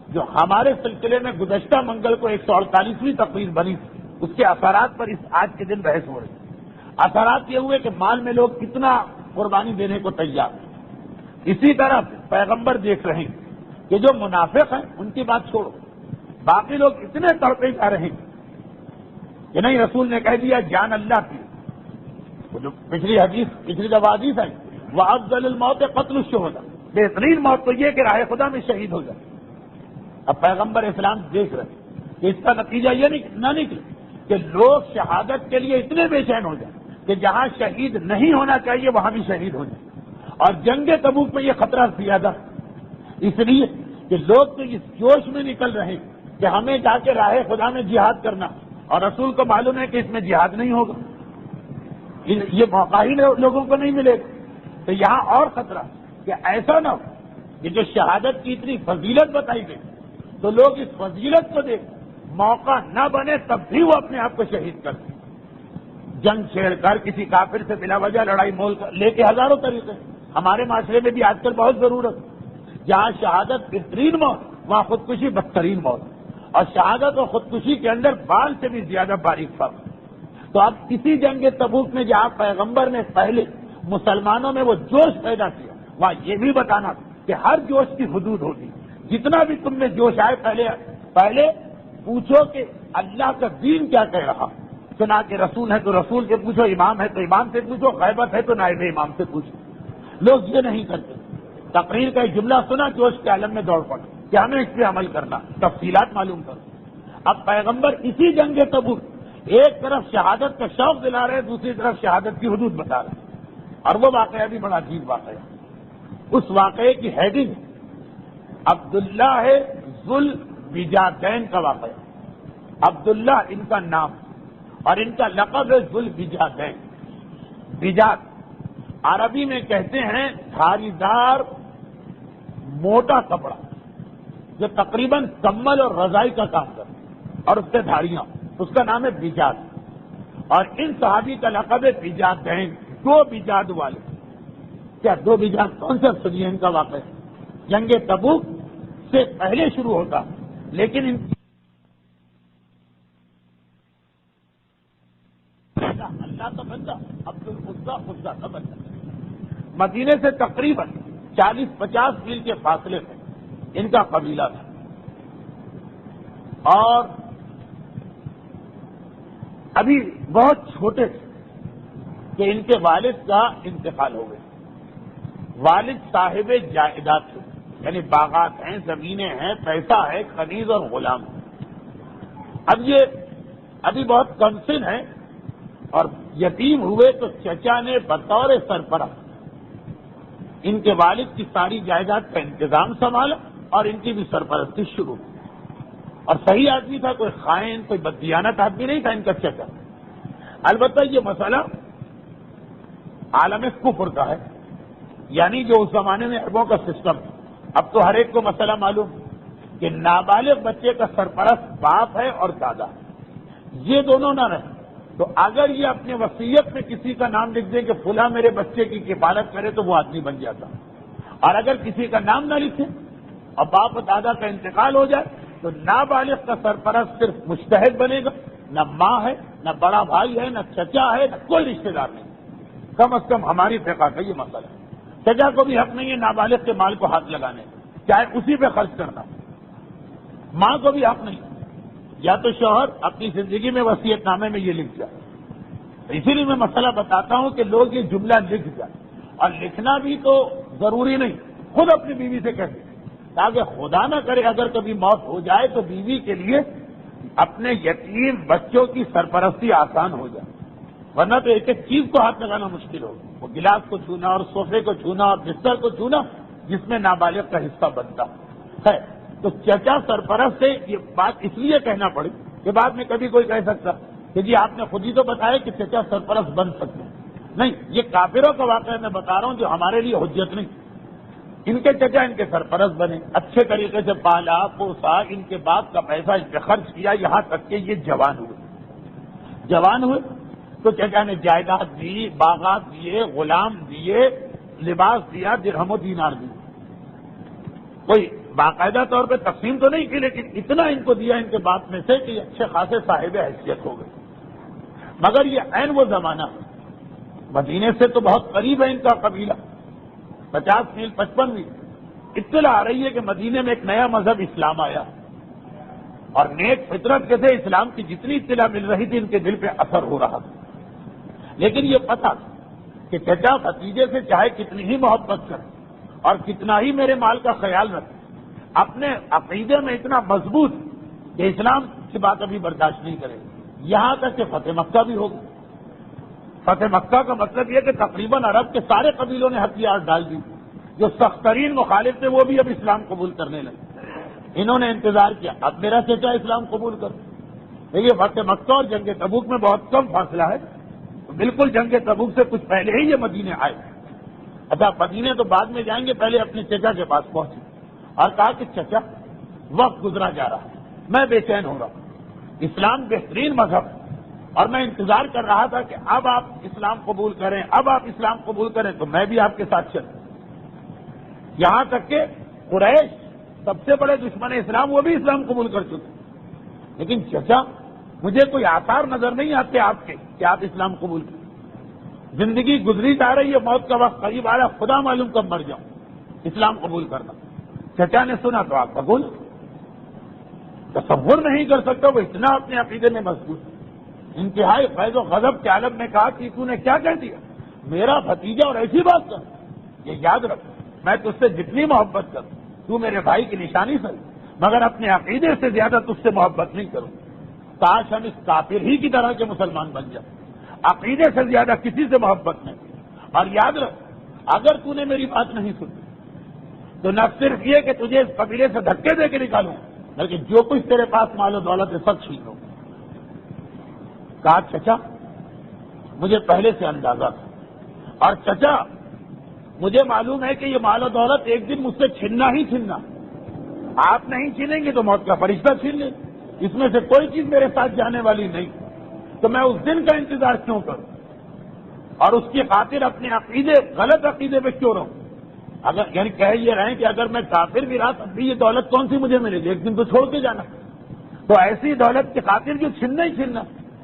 جو ہمارے سلسلے میں گزشتہ منگل کو 148ویں تقریر بنی تھی, اس کے اثرات پر اس آج کے دن بحث ہو رہی ہے. اثرات یہ ہوئے کہ مال میں لوگ کتنا قربانی دینے کو تیار ہیں. اسی طرح پیغمبر دیکھ رہے ہیں کہ جو منافق ہیں ان کی بات چھوڑو, باقی لوگ اتنے تڑپے جا رہے ہیں کہ نہیں, رسول نے کہہ دیا جان اللہ کی. جو پچھلی دفعہ حدیث ہے, وَأَفْضَلُ الْمَوْتِ قَتْلُ الشُّهَدَاء, بہترین موت تو یہ کہ راہ خدا میں شہید ہو جائے. اب پیغمبر اسلام دیکھ رہے ہیں کہ اس کا نتیجہ یہ نہ نکلے کہ لوگ شہادت کے لیے اتنے بے چین ہو جائیں کہ جہاں شہید نہیں ہونا چاہیے وہاں بھی شہید ہو جائیں. اور جنگ تبوک میں یہ خطرہ زیادہ, اس لیے کہ لوگ تو اس جوش میں نکل رہے ہیں کہ ہمیں جا کے راہ خدا میں جہاد کرنا, اور رسول کو معلوم ہے کہ اس میں جہاد نہیں ہوگا, یہ موقع ہی لوگوں کو نہیں ملے گا. تو یہاں اور خطرہ کہ ایسا نہ ہو کہ جو شہادت کی اتنی فضیلت بتائی گئی تو لوگ اس فضیلت کو دیکھ موقع نہ بنے تب بھی وہ اپنے آپ کو شہید کر دیں. جنگ چھیڑ کر کسی کافر سے بلا وجہ لڑائی مول کر لے کے ہزاروں طریقے. ہمارے معاشرے میں بھی آج کل بہت ضرورت. جہاں شہادت بہترین موت وہاں خودکشی بدترین موت. اور شہادت اور خودکشی کے اندر بال سے بھی زیادہ باریک فرق. تو اب کسی جنگ تبوک میں جہاں پیغمبر نے پہلے مسلمانوں میں وہ جوش پیدا کیا وہاں یہ بھی بتانا کہ ہر جوش کی حدود ہوگی. جتنا بھی تم میں جوش آئے پہلے پوچھو کہ اللہ کا دین کیا کہہ رہا. چنا کہ رسول ہے تو رسول سے پوچھو, امام ہے تو امام سے پوچھو, غیبت ہے تو نائب امام سے پوچھو. لوگ یہ نہیں کرتے. تقریر کا ایک جملہ سنا جوش کے عالم میں دوڑ پڑے کہ ہمیں اس پہ عمل کرنا, تفصیلات معلوم کرو. اب پیغمبر اسی جنگ تبوک ایک طرف شہادت کا شوق دلا رہے, دوسری طرف شہادت کی حدود بتا رہے. اور وہ واقعہ بھی بڑا عجیب واقعہ. اس واقعے کی ہیڈنگ عبداللہ ہے ذل بجادین کا واقعہ. عبداللہ ان کا نام اور ان کا لقب ہے ذل بجادین. بجاد عربی میں کہتے ہیں دھاری دار موٹا کپڑا جو تقریباً کمل اور رضائی کا کام کرتا اور اس سے دھاریاں, اس کا نام ہے بجاد. اور ان صحابی کا لقب ہے بجادین, دو بجاد والے. کیا دو بجاد کون سا سنیے ان کا واقعہ جنگ تبوک سے پہلے شروع ہوتا, لیکن ان اللہ کا بندہ عبد العزا خدا کا بندہ. مدینے سے تقریباً 40-50 میل کے فاصلے پہ ان کا قبیلہ تھا. اور ابھی بہت چھوٹے تھے کہ ان کے والد کا انتقال ہو گیا. والد صاحب جائیداد تھے, یعنی باغات ہیں, زمینیں ہیں, پیسہ ہے, کنیز اور غلام. اب یہ ابھی بہت کم سن ہیں اور یتیم ہوئے تو چچا نے بطور سرپرست ان کے والد کی ساری جائیداد کا انتظام سنبھالا اور ان کی بھی سرپرستی شروع کی. اور صحیح آدمی تھا, کوئی خائن, کوئی بددیانت آدمی نہیں تھا ان کا چچا. البتہ یہ مسئلہ عالم کفر کا ہے, یعنی جو اس زمانے میں عربوں کا سسٹم تھا. اب تو ہر ایک کو مسئلہ معلوم کہ نابالغ بچے کا سرپرست باپ ہے اور دادا, یہ دونوں نہ رہے تو اگر یہ اپنے وصیت میں کسی کا نام لکھ دیں کہ فلاں میرے بچے کی کفالت کرے تو وہ آدمی بن جاتا. اور اگر کسی کا نام نہ لکھے اور باپ و دادا کا انتقال ہو جائے تو نابالغ کا سرپرست صرف مجتہد بنے گا, نہ ماں ہے, نہ بڑا بھائی ہے, نہ چچا ہے, نہ کوئی رشتہ دار نہیں. کم از کم ہماری فقہ کا یہ مسئلہ ہے. چچا کو بھی حق نہیں ہے نابالغ کے مال کو ہاتھ لگانے, چاہے اسی پہ خرچ کرنا. ماں کو بھی حق نہیں. یا تو شوہر اپنی زندگی میں وصیت نامے میں یہ لکھ جائے. اسی لیے میں مسئلہ بتاتا ہوں کہ لوگ یہ جملہ لکھ جائیں, اور لکھنا بھی تو ضروری نہیں, خود اپنی بیوی سے کہہ دیں تاکہ خدا نہ کرے اگر کبھی موت ہو جائے تو بیوی کے لیے اپنے یتیم بچوں کی سرپرستی آسان ہو جائے. ورنہ تو ایک ایک چیز کو ہاتھ لگانا مشکل ہوگا. وہ گلاس کو چھونا اور صوفے کو چھونا اور بستر کو چھونا جس میں نابالغ کا حصہ بنتا ہے. تو چچا سرپرست سے یہ بات اس لیے کہنا پڑی کہ بعد میں کبھی کوئی کہہ سکتا کہ جی آپ نے خود ہی تو بتایا کہ چچا سرپرست بن سکتے ہیں. نہیں, یہ کافروں کا واقعہ میں بتا رہا ہوں جو ہمارے لیے حجت نہیں. ان کے چچا ان کے سرپرست بنے, اچھے طریقے سے پالا پوسا, ان کے باپ کا پیسہ ان پہ خرچ کیا, یہاں تک کہ یہ جوان ہوئے تو چچا نے جائیداد دی, باغات دیے, غلام دیے, لباس دیا, درہم و دینار دیے. کوئی باقاعدہ طور پہ تقسیم تو نہیں کی, لیکن اتنا ان کو دیا ان کے باپ میں سے کہ یہ اچھے خاصے صاحب حیثیت ہو گئے. مگر یہ عین وہ زمانہ مدینے سے تو بہت قریب ہے ان کا قبیلہ, 50 میل 55 میل. اطلاع آ رہی ہے کہ مدینے میں ایک نیا مذہب اسلام آیا, اور نیک فطرت کے تھے, اسلام کی جتنی اطلاع مل رہی تھی ان کے دل پہ اثر ہو رہا تھا. لیکن یہ پتا کہ چچا بھتیجے سے چاہے کتنی ہی محبت کرے اور کتنا ہی میرے مال کا خیال رکھے, اپنے عقیدے میں اتنا مضبوط کہ اسلام کی بات ابھی برداشت نہیں کرے. یہاں تک کہ فتح مکہ بھی ہوگا. فتح مکہ کا مطلب یہ کہ تقریباً عرب کے سارے قبیلوں نے ہتھیار ڈال دی. جو سخت ترین مخالف تھے وہ بھی اب اسلام قبول کرنے لگے. انہوں نے انتظار کیا اب میرا چچا اسلام قبول کر. دیکھیے فتح مکہ اور جنگ تبوک میں بہت کم فاصلہ ہے. بالکل جنگ تبوک سے کچھ پہلے ہی یہ مدینے آئے. اچھا مدینے تو بعد میں جائیں گے, پہلے اپنے چچا کے پاس پہنچے اور کہا کہ چچا وقت گزرا جا رہا ہے, میں بے چین ہو رہا ہوں. اسلام بہترین مذہب اور میں انتظار کر رہا تھا کہ اب آپ اسلام قبول کریں، اب آپ اسلام قبول کریں تو میں بھی آپ کے ساتھ چلوں۔ یہاں تک کہ قریش سب سے بڑے دشمن اسلام، وہ بھی اسلام قبول کر چکے، لیکن چچا مجھے کوئی آثار نظر نہیں آتے آپ کے کہ آپ اسلام قبول کریں۔ زندگی گزری جا رہی ہے، موت کا وقت قریب آ رہا، خدا معلوم کب مر جاؤں، اسلام قبول کرنا۔ چچا نے سنا تو آپ قبول، تصور نہیں کر سکتا وہ اتنا اپنے عقیدے میں مضبوط، انتہائی فیض و غضب کے عالم میں کہا کہ تو نے کیا کہہ دیا، میرا بھتیجا اور ایسی بات کر، یہ یاد رکھ میں تجھ سے جتنی محبت کروں، تو میرے بھائی کی نشانی سے، مگر اپنے عقیدے سے زیادہ تجھ سے محبت نہیں کروں۔ کاش ہم اس کافر ہی کی طرح کے مسلمان بن جائیں، عقیدے سے زیادہ کسی سے محبت نہیں۔ اور یاد رکھ اگر تو نے میری بات نہیں سنی تو نہ صرف یہ کہ تجھے اس قبیلے سے دھکے دے کے نکالوں، بلکہ جو کچھ تیرے پاس مال و دولت ہے سب چھین لوں۔ کہا چچا مجھے پہلے سے اندازہ تھا، اور چچا مجھے معلوم ہے کہ یہ مال و دولت ایک دن مجھ سے چھیننا ہی چھیننا، آپ نہیں چھینیں گے تو موت کا فرشتہ چھین لے، اس میں سے کوئی چیز میرے ساتھ جانے والی نہیں، تو میں اس دن کا انتظار کیوں کروں اور اس کی خاطر اپنے عقیدے غلط عقیدے پہ کیوں رہوں؟ اگر یعنی کہہ یہ رہے ہیں کہ اگر میں کافر بھی رہا تب بھی یہ دولت کون سی مجھے ملے گی، ایک دن تو چھوڑ کے جانا، تو ایسی دولت کی خاطر کیوں چھیننا ہی چھیننا،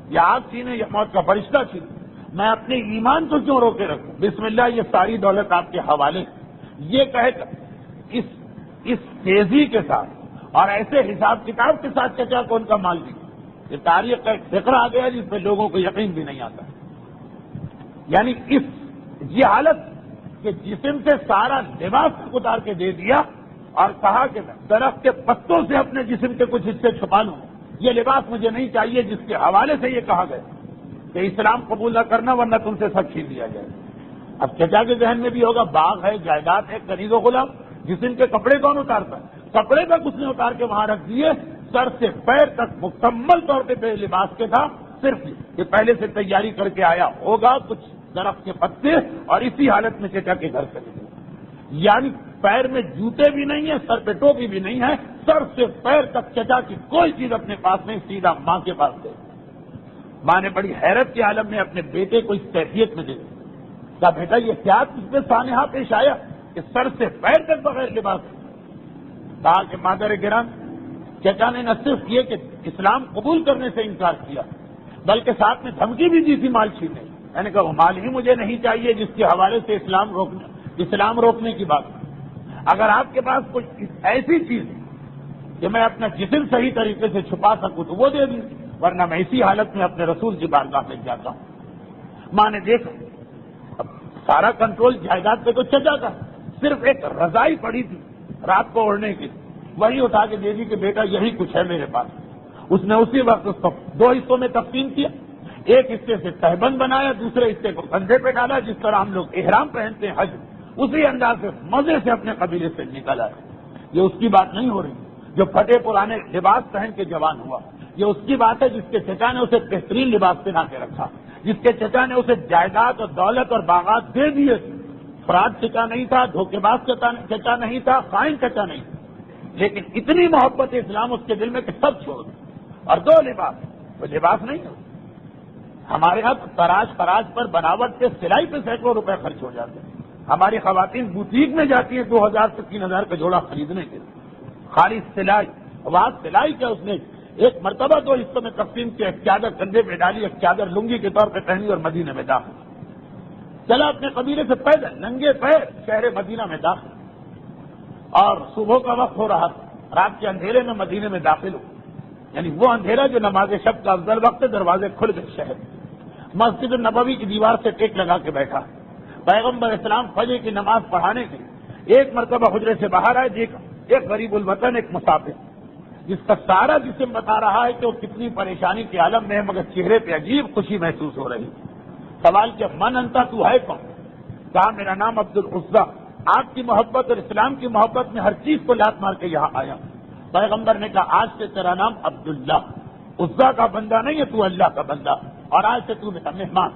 یا آپ چھینے یا موت کا فرشتہ چھینے، میں اپنے ایمان کو کیوں روکے رکھوں؟ بسم اللہ یہ ساری دولت آپ کے حوالے، یہ کہہ کر اس تیزی کے ساتھ اور ایسے حساب کتاب کے ساتھ چچا کو ان کا مال دی، یہ تاریخ کا ایک فقرہ آ گیا جس پہ لوگوں کو یقین بھی نہیں آتا، یعنی یہ حالت کہ جسم سے سارا لباس اتار کے دے دیا اور کہا کہ درخت کے پتوں سے اپنے جسم کے کچھ حصے چھپا لوں، یہ لباس مجھے نہیں چاہیے، جس کے حوالے سے یہ کہا گیا کہ اسلام قبول نہ کرنا ورنہ تم سے سب چھین لیا جائے۔ اب چچا کے ذہن میں بھی ہوگا باغ ہے، جائیداد ہے، کنیز و غلام، جسم کے کپڑے کون اتارتا ہے؟ کپڑے تک اس نے اتار کے وہاں رکھ دیے، سر سے پیر تک مکمل طور پہ بے لباس کے تھا، صرف یہ پہلے سے تیاری کر کے آیا ہوگا کچھ درخت کے پتے، اور اسی حالت میں چچا کے گھر چلے گئے، یعنی پیر میں جوتے بھی نہیں ہیں، سر پہ ٹوپی بھی نہیں ہے، سر سے پیر تک چچا کی کوئی چیز اپنے پاس نہیں، سیدھا ماں کے پاس گئے۔ ماں نے بڑی حیرت کے عالم میں اپنے بیٹے کو اس کیفیت میں دیکھا، کہا بیٹا یہ کیا تجھ پہ سانحہ پیش آیا کہ سر سے پیر تک بغیر لباس؟ کہا کہ مادر گران چچا نے نہ صرف یہ کہ اسلام قبول کرنے سے انکار کیا بلکہ ساتھ میں دھمکی بھی دی تھی مال چھیننے، میں نے کہا وہ مال ہی مجھے نہیں چاہیے جس کے حوالے سے اسلام روکنے کی بات، اگر آپ کے پاس کوئی ایسی چیز کہ میں اپنا جسم صحیح طریقے سے چھپا سکوں تو وہ دے دیجیے، ورنہ میں اسی حالت میں اپنے رسول کی بارگاہ میں جاتا ہوں۔ ماں نے دیکھا اب سارا کنٹرول جائیداد پہ تو چچا کا، صرف ایک رضائی پڑی تھی رات کو اوڑھنے کی، وہی اٹھا کے دے دی کہ بیٹا یہی کچھ ہے میرے پاس۔ اس نے اسی وقت اس کو 2 حصوں میں تقسیم کیا، ایک حصے سے تہبند بنایا، دوسرے حصے کو کندھے پہ ڈالا، جس طرح ہم لوگ احرام پہنتے ہیں حج، اسی انداز سے مزے سے اپنے قبیلے سے نکل آئے۔ یہ اس کی بات نہیں ہو رہی جو پھٹے پرانے لباس پہن کے جوان ہوا، یہ اس کی بات ہے جس کے چچا نے اسے بہترین لباس پہنا کے رکھا، جس کے چچا نے اسے جائیداد اور دولت اور باغات دے دیے، فراڈ چچا نہیں تھا، دھوکے باز چچا نہیں تھا، خائن چچا نہیں تھا، لیکن اتنی محبت اسلام اس کے دل میں کہ سب چھوڑ دیں، اور 2 لباس، وہ لباس نہیں ہے ہمارے یہاں تراش پر بناوٹ کے سلائی پہ سینکڑوں روپے خرچ ہو جاتے ہیں، ہماری خواتین بوتیک میں جاتی ہیں 2000 سے 3000 کا جوڑا خریدنے کے لیے، خالی سلائی، وہاں سلائی کیا اس نے ایک مرتبہ 2 حصوں میں تقسیم کیا، ایک چادر کندھے پہ ڈالی، ایک چادر لنگی کے طور پہ پہنی اور مدینے میں داخل چلا، اپنے قبیلے سے پیدل ننگے پیر شہر مدینہ میں داخل، اور صبح کا وقت ہو رہا تھا، رات کے اندھیرے میں مدینے میں داخل ہو، یعنی وہ اندھیرا جو نماز شب کا افضل وقت ہے، دروازے کھل گئے شہر، مسجد النبوی کی دیوار سے ٹیک لگا کے بیٹھا، پیغمبر اسلام فجر کی نماز پڑھانے کے لیے ایک مرتبہ حجرے سے باہر آئے، دیکھا ایک غریب الوطن، ایک مسافر، جس کا سارا جسم بتا رہا ہے کہ وہ کتنی پریشانی کے عالم میں ہے، مگر چہرے پہ عجیب خوشی محسوس ہو رہی۔ سوال کیا من انتا، تو ہے کون؟ کہا میرا نام عبد العزا، آپ کی محبت اور اسلام کی محبت میں ہر چیز کو لات مار کے یہاں آیا۔ پیغمبر نے کہا آج سے تیرا نام عبداللہ، عزا کا بندہ نہیں ہے، تو اللہ کا بندہ، اور آج سے تو میرا مہمان۔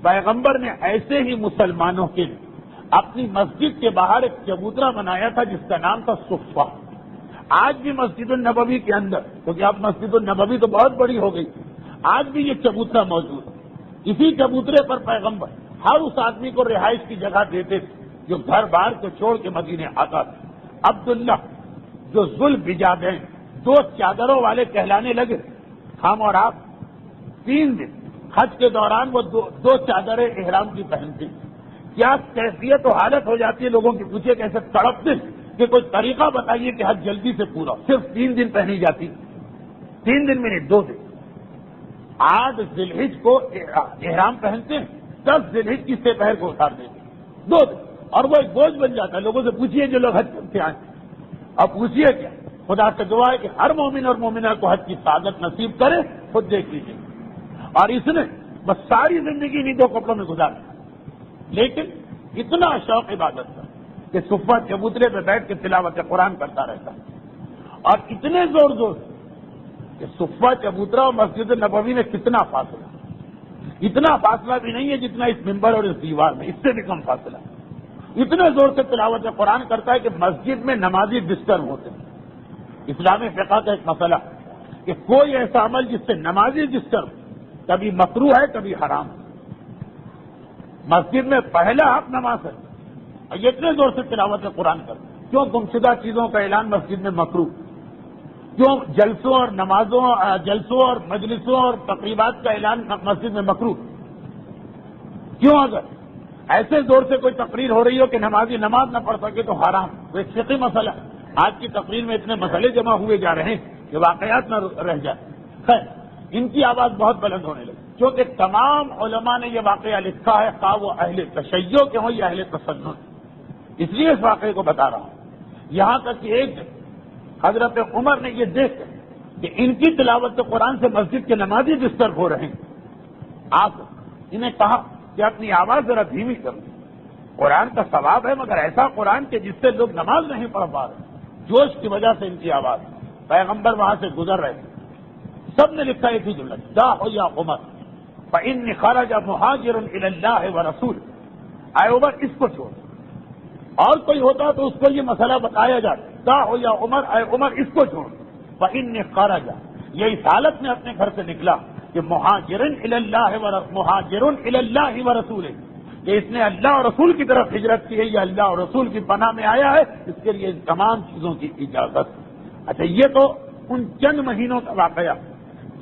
پیغمبر نے ایسے ہی مسلمانوں کے لیے اپنی مسجد کے باہر ایک چبوترا بنایا تھا جس کا نام تھا صفہ۔ آج بھی مسجد النبوی کے اندر، کیونکہ اب مسجد النبوی تو بہت بڑی ہو گئی، آج بھی یہ چبوترا موجود ہے. اسی چبوترے پر پیغمبر ہر اس آدمی کو رہائش کی جگہ دیتے تھے جو گھر بار کو چھوڑ کے مدینے آتا تھا. عبداللہ جو ذل بجادین 2 چادروں والے کہلانے لگے، ہم اور آپ 3 دن حج کے دوران وہ دو چادریں احرام کی پہنتے. کیا کیفیت و حالت ہو جاتی ہے لوگوں کی، پوچھے کیسے تڑپتے کہ کوئی طریقہ بتائیے کہ حج جلدی سے پورا. صرف 3 دن پہنی جاتی، 3 دن میں نہیں 2 دن. 8 ذی الحج کو احرام پہنتے ہیں، 10 ذی الحج کی سپہر کو اتار دیتے 2 دن، اور وہ ایک بوجھ بن جاتا ہے. لوگوں سے پوچھیے جو لوگ حج کرتے آئے، اب پوچھیے کیا. خدا سے دعا ہے کہ ہر مومن اور مومنہ کو حج کی سعادت نصیب کرے. خود دیکھ لیجیے. اور اس نے بس ساری زندگی انہیں 2 کپڑوں میں گزار دی، لیکن اتنا شوق عبادت کا کہ صفہ چبوترے پہ بیٹھ کے تلاوت قرآن کرتا رہتا ہے. اور اتنے زور زور کہ صفہ چبوترا اور مسجد نبوی میں کتنا فاصلہ، اتنا فاصلہ بھی نہیں ہے جتنا اس ممبر اور اس دیوار میں، اس سے بھی کم فاصلہ. اتنے زور سے تلاوت قرآن کرتا ہے کہ مسجد میں نمازی ڈسٹرب ہوتے ہیں. اسلامی فقہ کا ایک مسئلہ کہ کوئی ایسا عمل جس سے نمازی ڈسٹرب کبھی مکروہ ہے کبھی حرام. مسجد میں پہلا حق نماز ہے اور یہ اتنے زور سے تلاوت قرآن کرتے. کیوں گمشدہ چیزوں کا اعلان مسجد میں مکروہ؟ کیوں جلسوں اور جلسوں اور مجلسوں اور تقریبات کا اعلان مسجد میں مکروہ؟ کیوں اگر ایسے زور سے کوئی تقریر ہو رہی ہو کہ نمازی نماز نہ پڑھ سکے تو حرام؟ وہ ایک فقہی مسئلہ. آج کی تقریر میں اتنے مسئلے جمع ہوئے جا رہے ہیں کہ واقعات نہ رہ جائے. خیر، ان کی آواز بہت بلند ہونے لگی کیونکہ تمام علماء نے یہ واقعہ لکھا ہے، خواہ وہ اہل تشیع کے ہوں یا اہل تسنن. اس لیے اس واقعے کو بتا رہا ہوں. یہاں تک کہ ایک حضرت عمر نے یہ دیکھ کہ ان کی تلاوت قرآن سے مسجد کے نمازی ڈسٹرب ہو رہے ہیں، آپ انہیں کہا کہ اپنی آواز ذرا دھیمی کر دیں. قرآن کا ثواب ہے، مگر ایسا قرآن کہ جس سے لوگ نماز نہیں پڑھ پا رہے. جوش کی وجہ سے ان کی آواز. پیغمبر وہاں سے گزر رہے تھے، سب نے لکھا ایک ہی جملہ، داعوا یا عمر فإن خرج مہاجر إلى الله ورسوله. اے عمر اس کو چھوڑ. اور کوئی ہوتا تو اس کو یہ مسئلہ بتایا جاتا، داعوا یا عمر، اے عمر اس کو چھوڑ. فإن خرج، یہ اس حالت میں اپنے گھر سے نکلا کہ مہاجر إلى الله ورسوله، کہ اس نے اللہ اور رسول کی طرف ہجرت کی ہے یا اللہ اور رسول کی پناہ میں آیا ہے، اس کے لیے ان تمام چیزوں کی اجازت. اچھا، یہ تو ان چند مہینوں کا واقعہ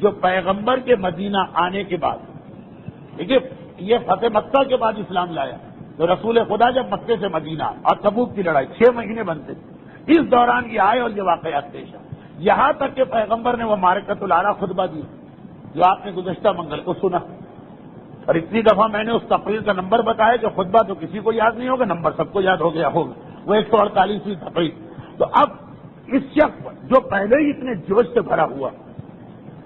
جو پیغمبر کے مدینہ آنے کے بعد. دیکھیے، یہ فتح مکہ کے بعد اسلام لایا تو رسول خدا جب مکے سے مدینہ اور تبوک کی لڑائی 6 مہینے بنتے، اس دوران یہ آئے اور یہ واقعات پیش آئے. یہاں تک کہ پیغمبر نے وہ معرکۃ العریٰ خطبہ دی جو آپ نے گزشتہ منگل کو سنا. اور اتنی دفعہ میں نے اس تقریر کا نمبر بتایا کہ خطبہ تو کسی کو یاد نہیں ہوگا، نمبر سب کو یاد ہو گیا ہوگا. وہ 148ویں تقریر. تو اب اس شخص جو پہلے ہی اتنے جوش سے بھرا ہوا،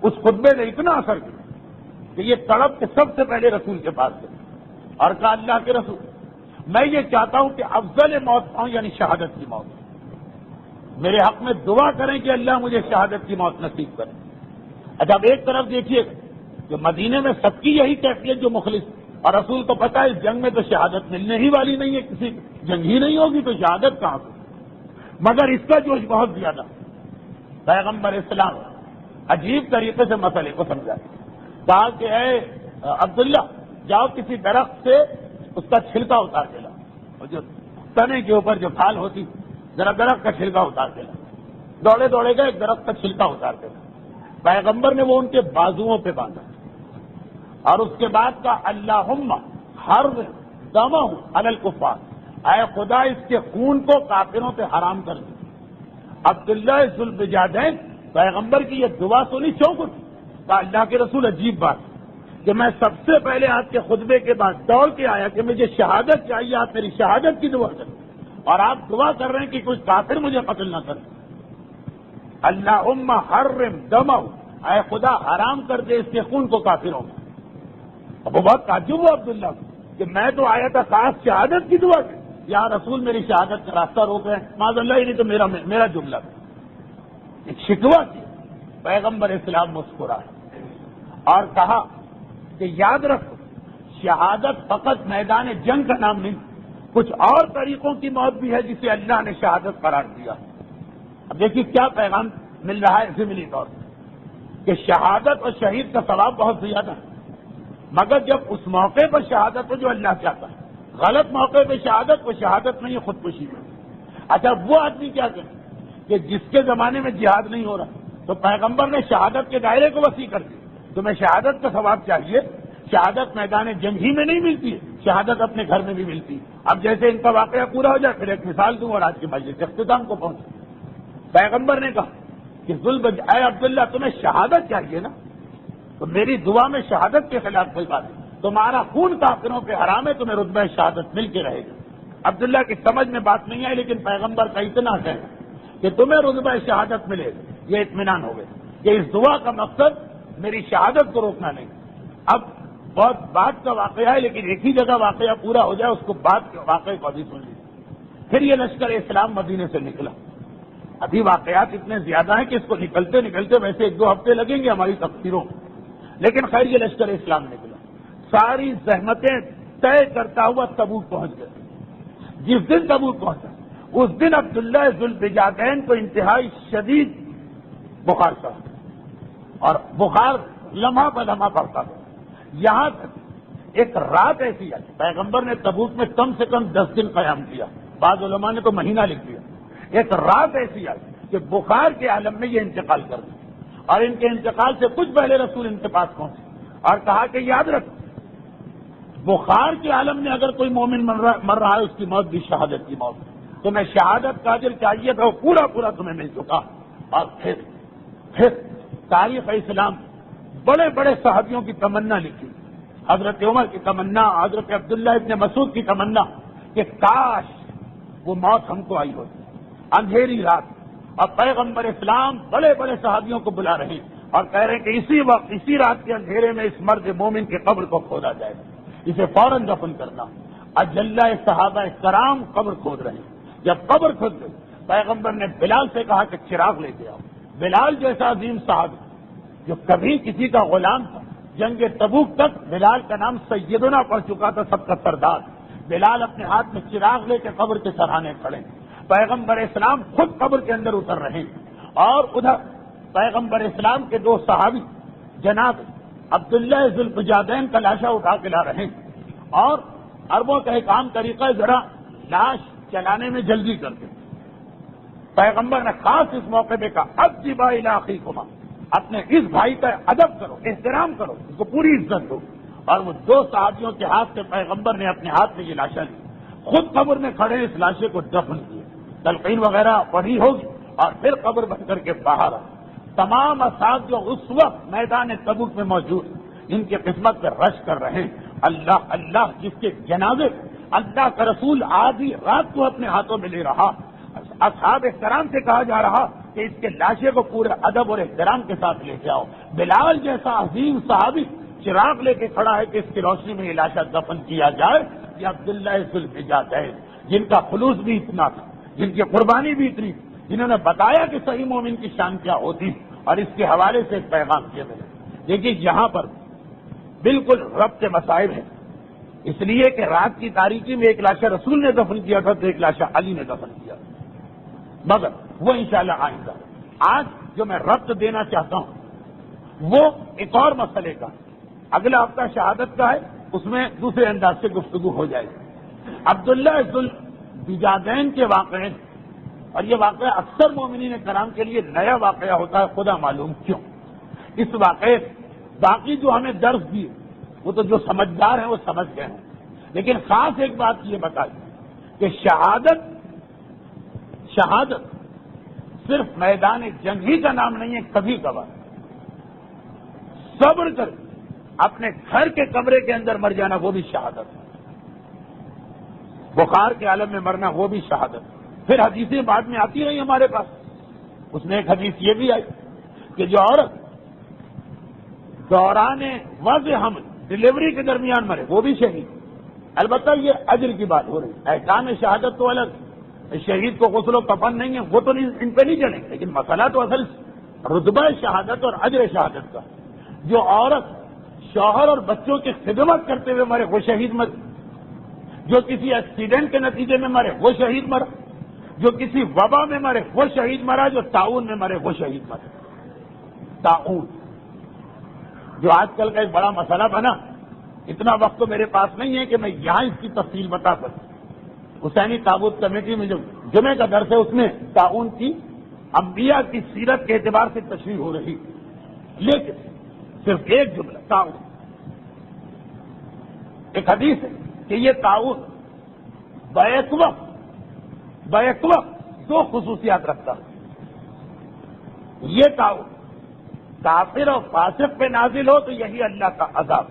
اس خطبے نے اتنا اثر کیا کہ یہ تڑپ کے سب سے پہلے رسول کے پاس گئے اور کہا، اللہ کے رسول، میں یہ چاہتا ہوں کہ افضل موت پاؤں، یعنی شہادت کی موت. میرے حق میں دعا کریں کہ اللہ مجھے شہادت کی موت نصیب کرے. اچھا، اب ایک طرف دیکھیے کہ مدینے میں سب کی یہی کیفیت جو مخلص، اور رسول کو پتا ہے اس جنگ میں تو شہادت ملنے ہی والی نہیں ہے، کسی جنگ ہی نہیں ہوگی تو شہادت کہاں سے. مگر اس کا جوش بہت زیادہ. پیغمبر اسلام عجیب طریقے سے مسئلے کو سمجھا، کہا کہ اے عبداللہ، جاؤ کسی درخت سے اس کا چھلکا اتار کے لاؤ، اور جو تنے کے اوپر جو پھال ہوتی ذرا درخت کا چھلکا اتار کے لاؤ. دوڑے دوڑے گئے، ایک درخت کا چھلکا اتار کے لاؤ. پیغمبر نے وہ ان کے بازوؤں پہ باندھا اور اس کے بعد کا اللہم حرم دمہ علی الکفار، اے خدا اس کے خون کو کافروں پہ حرام کر دے. عبداللہ ذوالبجادین پیغمبر کی یہ دعا سنی چونک اٹھی. کہا، اللہ کے رسول، عجیب بات کہ میں سب سے پہلے آپ کے خطبے کے بعد دوڑ کے آیا کہ مجھے شہادت چاہیے، آپ میری شہادت کی دعا کریں، اور آپ دعا کر رہے ہیں کہ کوئی کافر مجھے قتل نہ کرے. اللہم حرم دمہ، اے خدا حرام کر دے اس کے خون کو کافروں میں. اب وہ بہت تعجب ہوا عبداللہ کہ میں تو آیا تھا خاص شہادت کی دعا کی، یا رسول میری شہادت کا راستہ روک رہے ہیں. معاذ اللہ، یہ نہیں تو میرا جملہ تھا. ایک شکوہ کی. پیغمبر اسلام مسکرائے اور کہا کہ یاد رکھو، شہادت فقط میدان جنگ کا نام نہیں، کچھ اور طریقوں کی موت بھی ہے جسے اللہ نے شہادت قرار دیا. اب دیکھیے کیا پیغام مل رہا ہے ضمنی طور پر. کہ شہادت اور شہید کا ثواب بہت زیادہ ہے، مگر جب اس موقع پر شہادت ہو جو اللہ چاہتا ہے، غلط موقع پہ شہادت، وہ شہادت نہیں ہے، خودکشی میں۔ اچھا وہ آدمی کیا کرے کہ جس کے زمانے میں جہاد نہیں ہو رہا، تو پیغمبر نے شہادت کے دائرے کو وسیع کر دیا۔ تمہیں شہادت کا ثواب چاہیے، شہادت میدان جنگ ہی میں نہیں ملتی ہے، شہادت اپنے گھر میں بھی ملتی ہے۔ اب جیسے ان کا واقعہ پورا ہو جائے، پھر ایک مثال دوں اور آج کی مجلس اختتام کو پہنچے۔ پیغمبر نے کہا کہ اے عبداللہ تمہیں شہادت چاہیے نا، تو میری دعا میں شہادت کے خلاف کوئی بات نہیں، تمہارا خون کافروں پہ حرام ہے، تمہیں رتبہ شہادت مل کے رہے گا۔ عبداللہ کی سمجھ میں بات نہیں آئی، لیکن پیغمبر کا اتنا ہے کہ تمہیں رتبہ شہادت ملے گا، یہ اطمینان ہو گئے کہ اس دعا کا مقصد میری شہادت کو روکنا نہیں۔ اب بہت بات کا واقعہ ہے، لیکن ایک ہی جگہ واقعہ پورا ہو جائے، اس کو بات کے واقعے کو ابھی سن لیجیے۔ پھر یہ لشکر اسلام مدینے سے نکلا۔ ابھی واقعات اتنے زیادہ ہیں کہ اس کو نکلتے نکلتے ویسے 1-2 ہفتے لگیں گے ہماری تفسیروں میں، لیکن خیر یہ لشکر اسلام نکلا، ساری زحمتیں طے کرتا ہوا تبوک پہنچ گئے۔ جس دن تبوک پہنچا اس دن عبداللہ ذوالبجادین کو انتہائی شدید بخار چڑھا، اور بخار لمحہ پہ لمحہ بڑھتا تھا، یہاں تک ایک رات ایسی آئی، پیغمبر نے تبوک میں کم سے کم 10 دن قیام کیا، بعض علماء نے تو مہینہ لکھ دیا۔ ایک رات ایسی آئی کہ بخار کے عالم میں یہ انتقال کر دیا، اور ان کے انتقال سے کچھ پہلے رسول ان کے پاس پہنچے اور کہا کہ یاد رکھ، بخار کے عالم میں اگر کوئی مومن مر رہا ہے، اس کی موت بھی شہادت کی موت ہے، تمہیں شہادت کا اجر چاہیے تھا، وہ پورا پورا تمہیں مل چکا۔ اور پھر تاریخ اسلام بڑے بڑے صحابیوں کی تمنا لکھی، حضرت عمر کی تمنا، حضرت عبداللہ ابن مسعود کی تمنا کہ کاش وہ موت ہم کو آئی ہوتی، اندھیری رات، اور پیغمبر اسلام بڑے بڑے صحابیوں کو بلا رہے ہیں اور کہہ رہے ہیں کہ اسی وقت اسی رات کے اندھیرے میں اس مرد مومن کی قبر کو کھودا جائے، اسے فوراً دفن کرنا۔ اجلہ صحابہ کرام قبر کھود رہے ہیں۔ جب قبر کھود گئی، پیغمبر نے بلال سے کہا کہ چراغ لے کے آؤ۔ بلال جیسا عظیم صحابی جو کبھی کسی کا غلام تھا، جنگ تبوک تک بلال کا نام سیدنا پڑ چکا تھا، سب کا سردار۔ بلال اپنے ہاتھ میں چراغ لے کے قبر کے سرانے کھڑے، پیغمبر اسلام خود قبر کے اندر اتر رہے ہیں، اور ادھر پیغمبر اسلام کے 2 صحابی جناب عبداللہ ذوالبجادین کا لاشا اٹھا کے لا رہے ہیں، اور عربوں کا ایک عام طریقہ ذرا لاش چلانے میں جلدی کرتے۔ پیغمبر نے خاص اس موقع پہ کہا اجبا الی اخیکما، اپنے اس بھائی کا ادب کرو، احترام کرو، اس کو پوری عزت دو۔ اور وہ 2 صحابیوں کے ہاتھ سے پیغمبر نے اپنے ہاتھ میں یہ لاشا لی، خود قبر میں کھڑے اس لاشے کو دفن کیا، تلقین وغیرہ پڑھی ہوگی، اور پھر قبر بن کر کے باہر آ۔ تمام اصحاب جو اس وقت میدان تبوک میں موجود، ان کی قسمت پر رش کر رہے ہیں، اللہ اللہ، جس کے جنازے اللہ کا رسول آدھی رات کو اپنے ہاتھوں میں لے رہا، اصحاب احترام سے کہا جا رہا کہ اس کے لاشے کو پورے ادب اور احترام کے ساتھ لے کے آؤ۔ بلال جیسا عظیم صحابی چراغ لے کے کھڑا ہے کہ اس کی روشنی میں یہ لاشا دفن کیا جائے۔ یہ عبداللہ ذوالبجادین جن کا خلوص بھی اتنا تھا، جن کی قربانی بھی اتنی، جنہوں نے بتایا کہ صحیح مومن کی شان کیا ہوتی، اور اس کے حوالے سے ایک پیغام کیا میں نے۔ دیکھیے یہاں پر بالکل ربط مسائل ہے، اس لیے کہ رات کی تاریکی میں ایک لاشا رسول نے دفن کیا تھا، تو ایک لاشا علی نے دفن کیا تھا، مگر وہ انشاءاللہ آئندہ۔ آج جو میں ربط دینا چاہتا ہوں وہ ایک اور مسئلے کا، اگلا ہفتہ شہادت کا ہے، اس میں دوسرے انداز سے گفتگو ہو جائے گی۔ عبداللہ ذوالبجادین کے واقعے، اور یہ واقعہ اکثر مومنین کرام کے لیے نیا واقعہ ہوتا ہے، خدا معلوم کیوں۔ اس واقعے باقی جو ہمیں درس دیے وہ تو جو سمجھدار ہیں وہ سمجھ گئے ہیں، لیکن خاص ایک بات یہ بتائی کہ شہادت صرف میدان جنگ ہی کا نام نہیں ہے، کبھی کبھار صبر کر اپنے گھر کے کمرے کے اندر مر جانا وہ بھی شہادت ہے، بخار کے عالم میں مرنا وہ بھی شہادت ہے۔ پھر حدیثیں بعد میں آتی رہی ہمارے پاس، اس میں ایک حدیث یہ بھی آئی کہ جو عورت دوران وضع حمل ڈلیوری کے درمیان مرے وہ بھی شہید۔ البتہ یہ اجر کی بات ہو رہی ہے، احکام شہادت تو الگ، شہید کو غسل و کفن نہیں ہے، وہ تو ان پہ نہیں چڑھیں، لیکن مسئلہ تو اصل رتبہ شہادت اور اجر شہادت کا۔ جو عورت شوہر اور بچوں کی خدمت کرتے ہوئے مرے وہ شہید مر، جو کسی ایکسیڈنٹ کے نتیجے میں مرے وہ شہید مرا، جو کسی وبا میں مرے وہ شہید مرا، جو طاعون میں مرے وہ شہید مرے۔ طاعون جو آج کل کا ایک بڑا مسئلہ بنا، اتنا وقت تو میرے پاس نہیں ہے کہ میں یہاں اس کی تفصیل بتا سکوں۔ حسینی تابوت کمیٹی میں جو جمعے کا درس ہے اس میں تعاون کی انبیاء کی سیرت کے اعتبار سے تشریح ہو رہی، لیکن صرف ایک جملہ تعاون، ایک حدیث ہے کہ یہ تعاون بیک وقت دو خصوصیات رکھتا ہے۔ یہ تعاون کافر اور فاسق پہ نازل ہو تو یہی اللہ کا عذاب،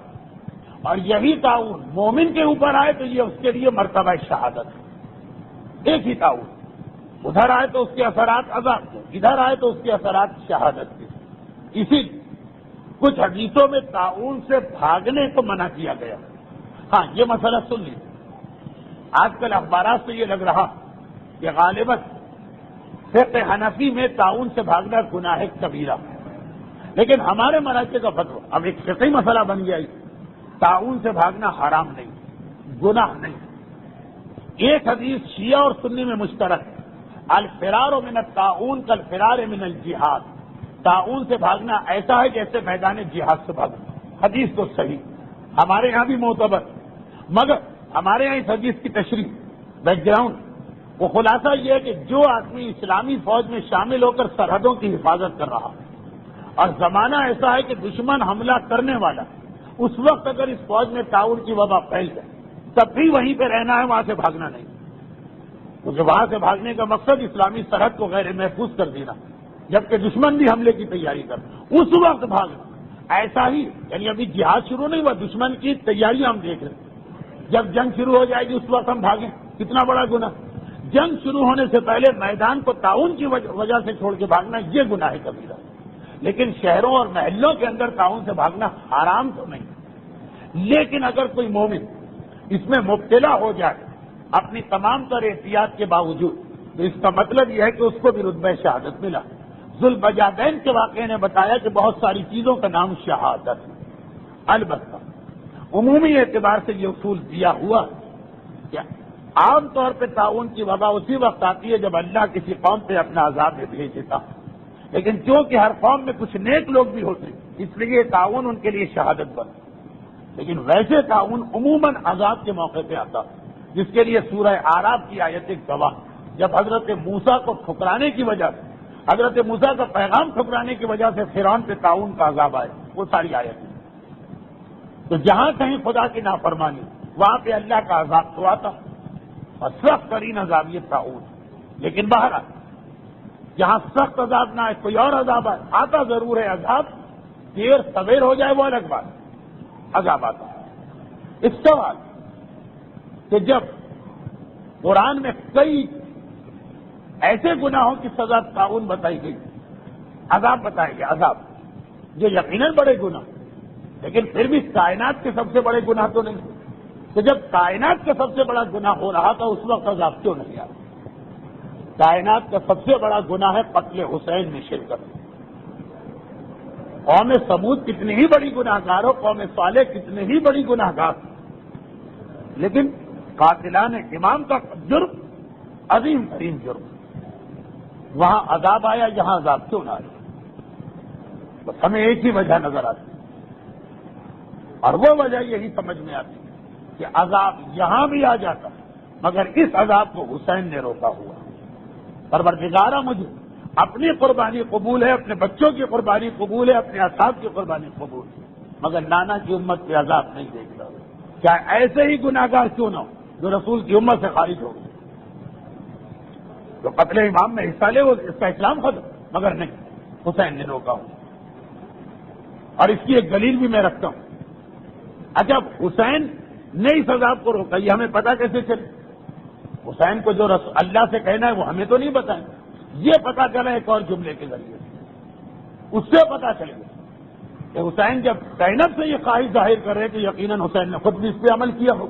اور یہی تعاون مومن کے اوپر آئے تو یہ اس کے لیے مرتبہ شہادت ہے۔ ایک ہی تعاون، ادھر آئے تو اس کے اثرات عذاب کے، ادھر آئے تو اس کے اثرات شہادت کے۔ اسی کچھ حدیثوں میں تعاون سے بھاگنے کو منع کیا گیا۔ ہاں، یہ مسئلہ سن لیجیے، آج کل اخبارات سے یہ لگ رہا کہ غالباً فقہ حنفی میں تعاون سے بھاگنا گناہ کبیرہ، لیکن ہمارے مراجع کا فتویٰ اب ایک فقہی مسئلہ بن گیا، تعاون سے بھاگنا حرام نہیں، گناہ نہیں۔ ایک حدیث شیعہ اور سنی میں مشترک ہے، الفرار من الطاعون کالفرار من الجہاد، تعاون سے بھاگنا ایسا ہے جیسے میدان جہاد سے بھاگنا۔ حدیث تو صحیح، ہمارے یہاں بھی معتبر، مگر ہمارے یہاں اس حدیث کی تشریح بیک گراؤنڈ وہ خلاصہ یہ ہے کہ جو آدمی اسلامی فوج میں شامل ہو کر سرحدوں کی حفاظت کر رہا اور زمانہ ایسا ہے کہ دشمن حملہ کرنے والا، اس وقت اگر اس فوج میں تعاون کی وبا پھیل جائے تب بھی وہیں پہ رہنا ہے، وہاں سے بھاگنا نہیں، کیونکہ وہاں سے بھاگنے کا مقصد اسلامی سرحد کو غیر محفوظ کر دینا، جبکہ دشمن بھی حملے کی تیاری کرنا، اس وقت بھاگنا۔ ایسا ہی یعنی ابھی جہاد شروع نہیں ہوا، دشمن کی تیاریاں ہم دیکھ رہے ہیں، جب جنگ شروع ہو جائے گی اس وقت ہم بھاگیں، کتنا بڑا گناہ۔ جنگ شروع ہونے سے پہلے میدان کو تعاون کی وجہ سے چھوڑ کے بھاگنا یہ گناہ کبیرہ، لیکن شہروں اور محلوں کے اندر تعاون سے بھاگنا حرام تو نہیں۔ لیکن اگر کوئی مومن اس میں مبتلا ہو جائے اپنی تمام تر احتیاط کے باوجود، تو اس کا مطلب یہ ہے کہ اس کو بھی رتبہ شہادت ملا۔ ذوالبجادین کے واقعے نے بتایا کہ بہت ساری چیزوں کا نام شہادت ہے، البتہ عمومی اعتبار سے یہ اصول دیا ہوا کہ عام طور پہ تعاون کی وبا اسی وقت آتی ہے جب اللہ کسی قوم پہ اپنا عذاب بھیج دیتا، لیکن چونکہ ہر قوم میں کچھ نیک لوگ بھی ہوتے ہیں اس لیے تعاون ان کے لیے شہادت بنا، لیکن ویسے تعاون عموماً عذاب کے موقع پہ آتا، جس کے لیے سورہ اعراف کی آیت ایک گواہ، جب حضرت موسیٰ کو ٹھکرانے کی وجہ سے، حضرت موسیٰ کا پیغام ٹھکرانے کی وجہ سے فرعون پہ تعاون کا عذاب آئے، وہ ساری آیتیں۔ تو جہاں کہیں خدا کی نافرمانی وہاں پہ اللہ کا عذاب تو آتا، اور سخت ترین عذاب یہ تعاون، لیکن بہرحال جہاں سخت عذاب نہ آئے کوئی اور عذاب آئے، آتا ضرور ہے عذاب، دیر سویر ہو جائے وہ الگ بات، عذاب آتا ہے۔ اس سوال کہ جب قرآن میں کئی ایسے گناہوں کی سزا تعاون بتائی گئی، عذاب بتائے گئے، عذاب جو یقیناً بڑے گناہ، لیکن پھر بھی کائنات کے سب سے بڑے گناہ تو نہیں، تو جب کائنات کا سب سے بڑا گناہ ہو رہا تھا اس وقت عذاب کیوں نہیں آیا؟ کائنات کا سب سے بڑا گناہ ہے قتل حسین میں شرکت۔ قوم سمود کتنی ہی بڑی گناہ گار ہو، قوم صالح کتنے ہی بڑی گناہ گار، لیکن قاتلان امام کا جرم عظیم ترین جرم، وہاں عذاب آیا، یہاں عذاب کیوں نہ آیا؟ بس ہمیں ایک ہی وجہ نظر آتی، اور وہ وجہ یہی سمجھ میں آتی کہ عذاب یہاں بھی آ جاتا مگر اس عذاب کو حسین نے روکا ہوا۔ پروردگارا مجھے اپنی قربانی قبول ہے، اپنے بچوں کی قربانی قبول ہے، اپنے اصحاب کی قربانی قبول ہے، مگر نانا کی امت پہ عذاب نہیں دیکھتا، کیا ایسے ہی گناہگار کیوں نہ ہو جو رسول کی امت سے خارج ہو گئے، جو قتل امام میں حصہ لے وہ اس کا اسلام ختم، مگر نہیں، حسین نے روکا ہوں۔ اور اس کی ایک دلیل بھی میں رکھتا ہوں، اچھا حسین نے اس عذاب کو روکا، یہ ہمیں پتہ کیسے چلے؟ حسین کو جو اللہ سے کہنا ہے وہ ہمیں تو نہیں بتائیں، یہ پتہ چلا ایک اور جملے کے ذریعے، اس سے پتہ چلے گا کہ حسین جب زینب سے یہ خواہش ظاہر کر رہے کہ یقیناً حسین نے خود بھی اس پہ عمل کیا ہو۔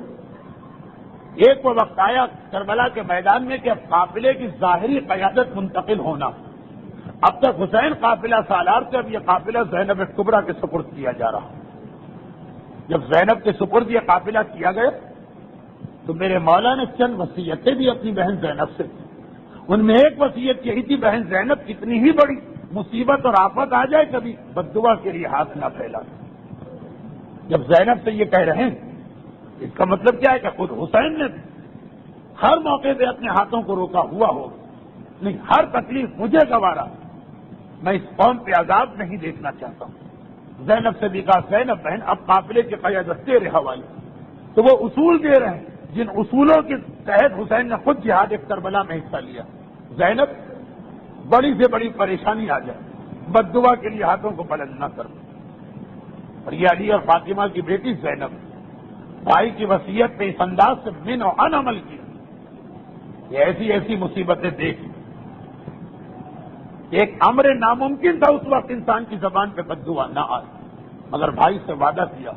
ایک وہ وقت آیا کربلا کے میدان میں کہ اب قافلے کی ظاہری قیادت منتقل ہونا، اب تک حسین قافلہ سالار سے، اب یہ قافلہ زینب کبریٰ کے سپرد کیا جا رہا۔ جب زینب کے سپرد یہ قافلہ کیا گیا تو میرے مولا نے چند وصیتیں بھی اپنی بہن زینب سے کی، ان میں ایک وصیت یہی تھی بہن زینب کتنی ہی بڑی مصیبت اور آفت آ جائے کبھی بد دعا کے لیے ہاتھ نہ پھیلا، جب زینب سے یہ کہہ رہے ہیں اس کا مطلب کیا ہے کہ خود حسین نے ہر موقع پہ اپنے ہاتھوں کو روکا ہوا ہو نہیں، ہر تکلیف مجھے گوارا، میں اس قوم پہ عذاب نہیں دیکھنا چاہتا ہوں۔ زینب سے بھی کہا زینب بہن اب قافلے کی قیادت تیرے حوالے، تو وہ اصول دے رہے ہیں جن اصولوں کے تحت حسین نے خود جہاد کربلا میں حصہ لیا۔ زینب بڑی سے بڑی پریشانی آ جائے بد دعا کے لیے ہاتھوں کو بلند نہ کر، اور یہ علی اور فاطمہ کی بیٹی زینب بھائی کی وصیت پہ اس انداز سے من و ان عمل کیا، یہ ایسی ایسی مصیبتیں دیکھی۔ ایک امر ناممکن تھا اس وقت انسان کی زبان پہ بد دعا نہ آئے، مگر بھائی سے وعدہ کیا،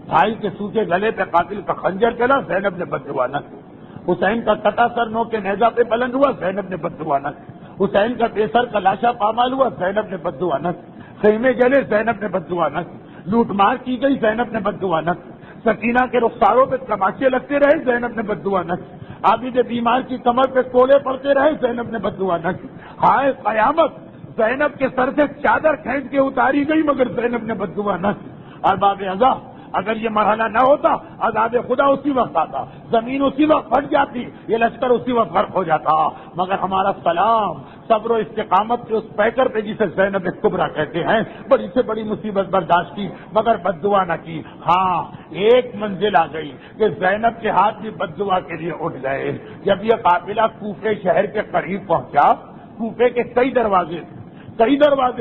بھائی کے سوکھے گلے پہ قاتل کا خنجر چلا، زینب نے بد دعا نہ کی۔ حسین کا کٹا سر نو کے نیزہ پہ بلند ہوا، زینب نے بد دعا نہ کی۔ حسین کا بے سر کا لاشا پامال ہوا، زینب نے بد دعا نہ کی۔ خیمے جلے، زینب نے بد دعا نہ کی۔ لوٹ مار کی گئی، زینب نے بد دعا نہ کی۔ سکینہ کے رخساروں پہ تماشے لگتے رہے، زینب نے بد دعا نہ کی۔ عابد بیمار کی کمر پہ کوڑے پڑتے رہے، زینب نے بد دعا نہ کی۔ ہائے قیامت، زینب کے سر سے چادر کھینچ کے اتاری گئی مگر زینب نے بد دعا نہ کی۔ اور باب ازا اگر یہ مرحلہ نہ ہوتا عذاب خدا اسی وقت آتا، زمین اسی وقت پھٹ جاتی، یہ لشکر اسی وقت غرق ہو جاتا، مگر ہمارا سلام صبر و استقامت کے اس پیکر پہ جسے زینب کبریٰ کہتے ہیں، بڑی سے بڑی مصیبت برداشت کی مگر بد دعا نہ کی۔ ہاں ایک منزل آ گئی کہ زینب کے ہاتھ بھی بد دعا کے لیے اٹھ گئے۔ جب یہ قافلہ کوفے شہر کے قریب پہنچا، کوفے کے کئی دروازے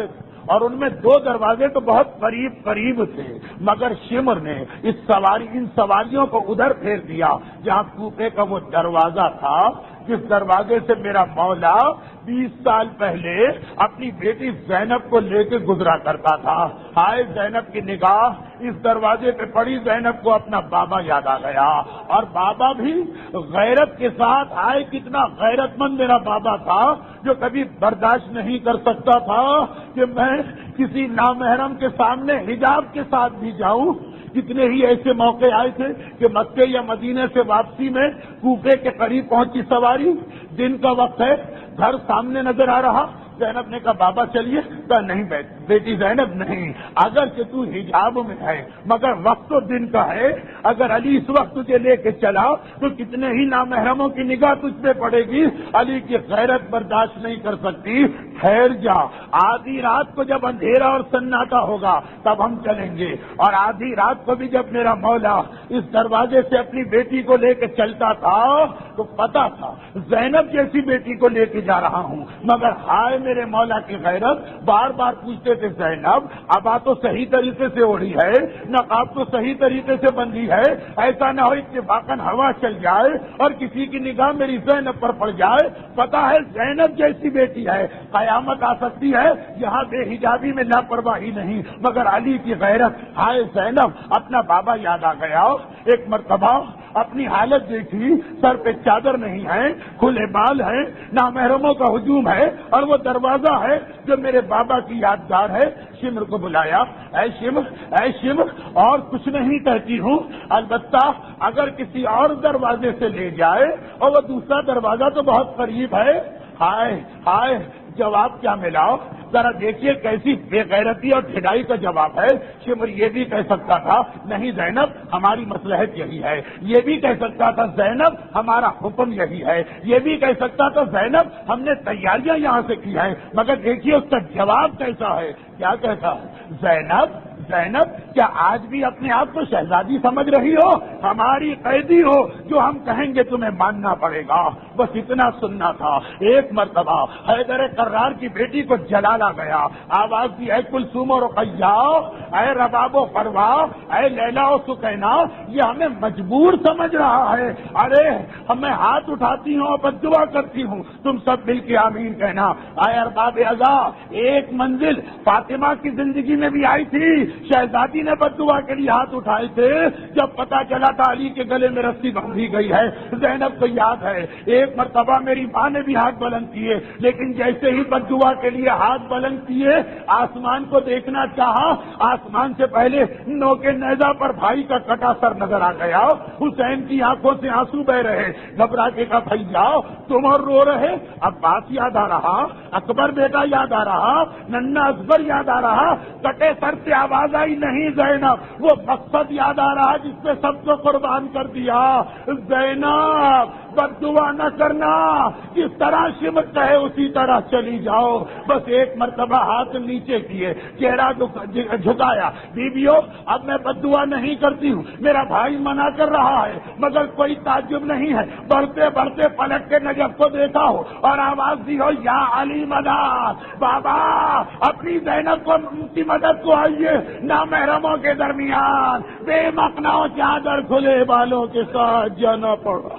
تھے اور ان میں 2 دروازے تو بہت قریب تھے، مگر شمر نے ان سواریوں کو ادھر پھیر دیا جہاں کوفے کا وہ دروازہ تھا جس دروازے سے میرا مولا 20 سال پہلے اپنی بیٹی زینب کو لے کے گزرا کرتا تھا۔ ہائے زینب کی نگاہ اس دروازے پہ پڑی، زینب کو اپنا بابا یاد آ گیا، اور بابا بھی غیرت کے ساتھ، ہائے کتنا غیرت مند میرا بابا تھا جو کبھی برداشت نہیں کر سکتا تھا کہ میں کسی نامحرم کے سامنے حجاب کے ساتھ بھی جاؤں۔ کتنے ہی ایسے موقع آئے تھے کہ مکے یا مدینے سے واپسی میں کوفے کے قریب پہنچی سواری، دن کا وقت ہے، گھر سامنے نظر آ رہا، زینب نے کہا بابا چلیے، کہا نہیں بیٹی زینب نہیں، اگر کہ تو حجاب میں ہے مگر وقت تو دن کا ہے، اگر علی اس وقت تجھے لے کے چلا تو کتنے ہی نامحرموں کی نگاہ تجھ پہ پڑے گی، علی کی غیرت برداشت نہیں کر سکتی، ٹھہر جا، آدھی رات کو جب اندھیرا اور سناٹا ہوگا تب ہم چلیں گے۔ اور آدھی رات کو بھی جب میرا مولا اس دروازے سے اپنی بیٹی کو لے کے چلتا تھا تو پتا تھا زینب جیسی بیٹی کو لے کے جا رہا ہوں، مگر ہائے میرے مولا کی غیرت، بار بار پوچھتے تھے زینب ابا تو صحیح طریقے سے اوڑھی ہے، نقاب تو صحیح طریقے سے بندی ہے، ایسا نہ ہو اتفاقاً ہوا چل جائے اور کسی کی نگاہ میری زینب پر پڑ جائے، پتا ہے زینب جیسی بیٹی ہے، قیامت آ سکتی ہے، یہاں بے حجابی میں لاپرواہی نہیں، مگر علی کی غیرت۔ ہائے زینب، اپنا بابا یاد آ گیا، ایک مرتبہ اپنی حالت دیکھی، سر پہ چادر نہیں ہے، کھلے بال ہیں، نامحرموں کا ہجوم ہے، اور وہ دروازہ ہے جو میرے بابا کی یادگار ہے۔ شمر کو بلایا، اے شمر، اور کچھ نہیں کہتی ہوں، البتہ اگر کسی اور دروازے سے لے جائے اور وہ دوسرا دروازہ تو بہت قریب ہے۔ ہائے جواب کیا ملا، ذرا دیکھیے کیسی بے غیرتی اور ڈھلائی کا جواب ہے۔ شمر یہ بھی کہہ سکتا تھا نہیں زینب ہماری مصلحت یہی ہے، یہ بھی کہہ سکتا تھا زینب ہمارا حکم یہی ہے، یہ بھی کہہ سکتا تھا زینب ہم نے تیاریاں یہاں سے کی ہیں، مگر دیکھیے اس کا جواب کیسا ہے، کیا کہتا ہے، زینب کیا آج بھی اپنے آپ کو شہزادی سمجھ رہی ہو، ہماری قیدی ہو، جو ہم کہیں گے تمہیں ماننا پڑے گا، بس اتنا سننا تھا۔ ایک مرتبہ حیدر کرار کی بیٹی کو جلال آ گیا، آواز دی اے کلثوم و رقیہ، اے رباب و فروا، اے لیلا و سکینہ، یہ ہمیں مجبور سمجھ رہا ہے، ارے میں ہاتھ اٹھاتی ہوں اور بد دعا کرتی ہوں، تم سب مل کے آمین کہنا۔ اے ارباب عزا، ایک منزل فاطمہ کی زندگی میں بھی آئی تھی، شہزادی نے بد دعا کے لیے ہاتھ اٹھائے تھے، جب پتا چلا تھا علی کے گلے میں رسی باندھی گئی ہے، زینب کو یاد ہے ایک مرتبہ میری ماں نے بھی ہاتھ بلند کیے، لیکن جیسے ہی بد دعا کے لیے ہاتھ بلند کیے، آسمان کو دیکھنا چاہا، آسمان سے پہلے نو کے نیزہ پر بھائی کا کٹا سر نظر آ گیا، حسین کی آنکھوں سے آنسو بہ رہے، گھبرا کے کہا بھائی جاؤ، تم اور رو رہے، عباس یاد آ رہا، اکبر بیٹا یاد آ رہا، ننا اصغر یاد آ رہا، کٹے سر سے آواز یاد آئی نہیں زینب، وہ مقصد یاد آ رہا جس پہ سب کو قربان کر دیا. زینب بد دعا نہ کرنا، جس طرح سمت ہے اسی طرح چلی جاؤ. بس ایک مرتبہ ہاتھ نیچے کیے، چہرہ جھکایا. بیویوں اب میں بد دعا نہیں کرتی ہوں، میرا بھائی منع کر رہا ہے، مگر کوئی تعجب نہیں ہے. بڑھتے بڑھتے پلٹ کے نجف کو دیکھا ہو اور آواز دی ہو یا علی مدد. بابا اپنی زینب کو کی مدد کو آئیے، نامحرموں کے درمیان بے مقنع چادر کھلے بالوں کے ساتھ جانا پڑا.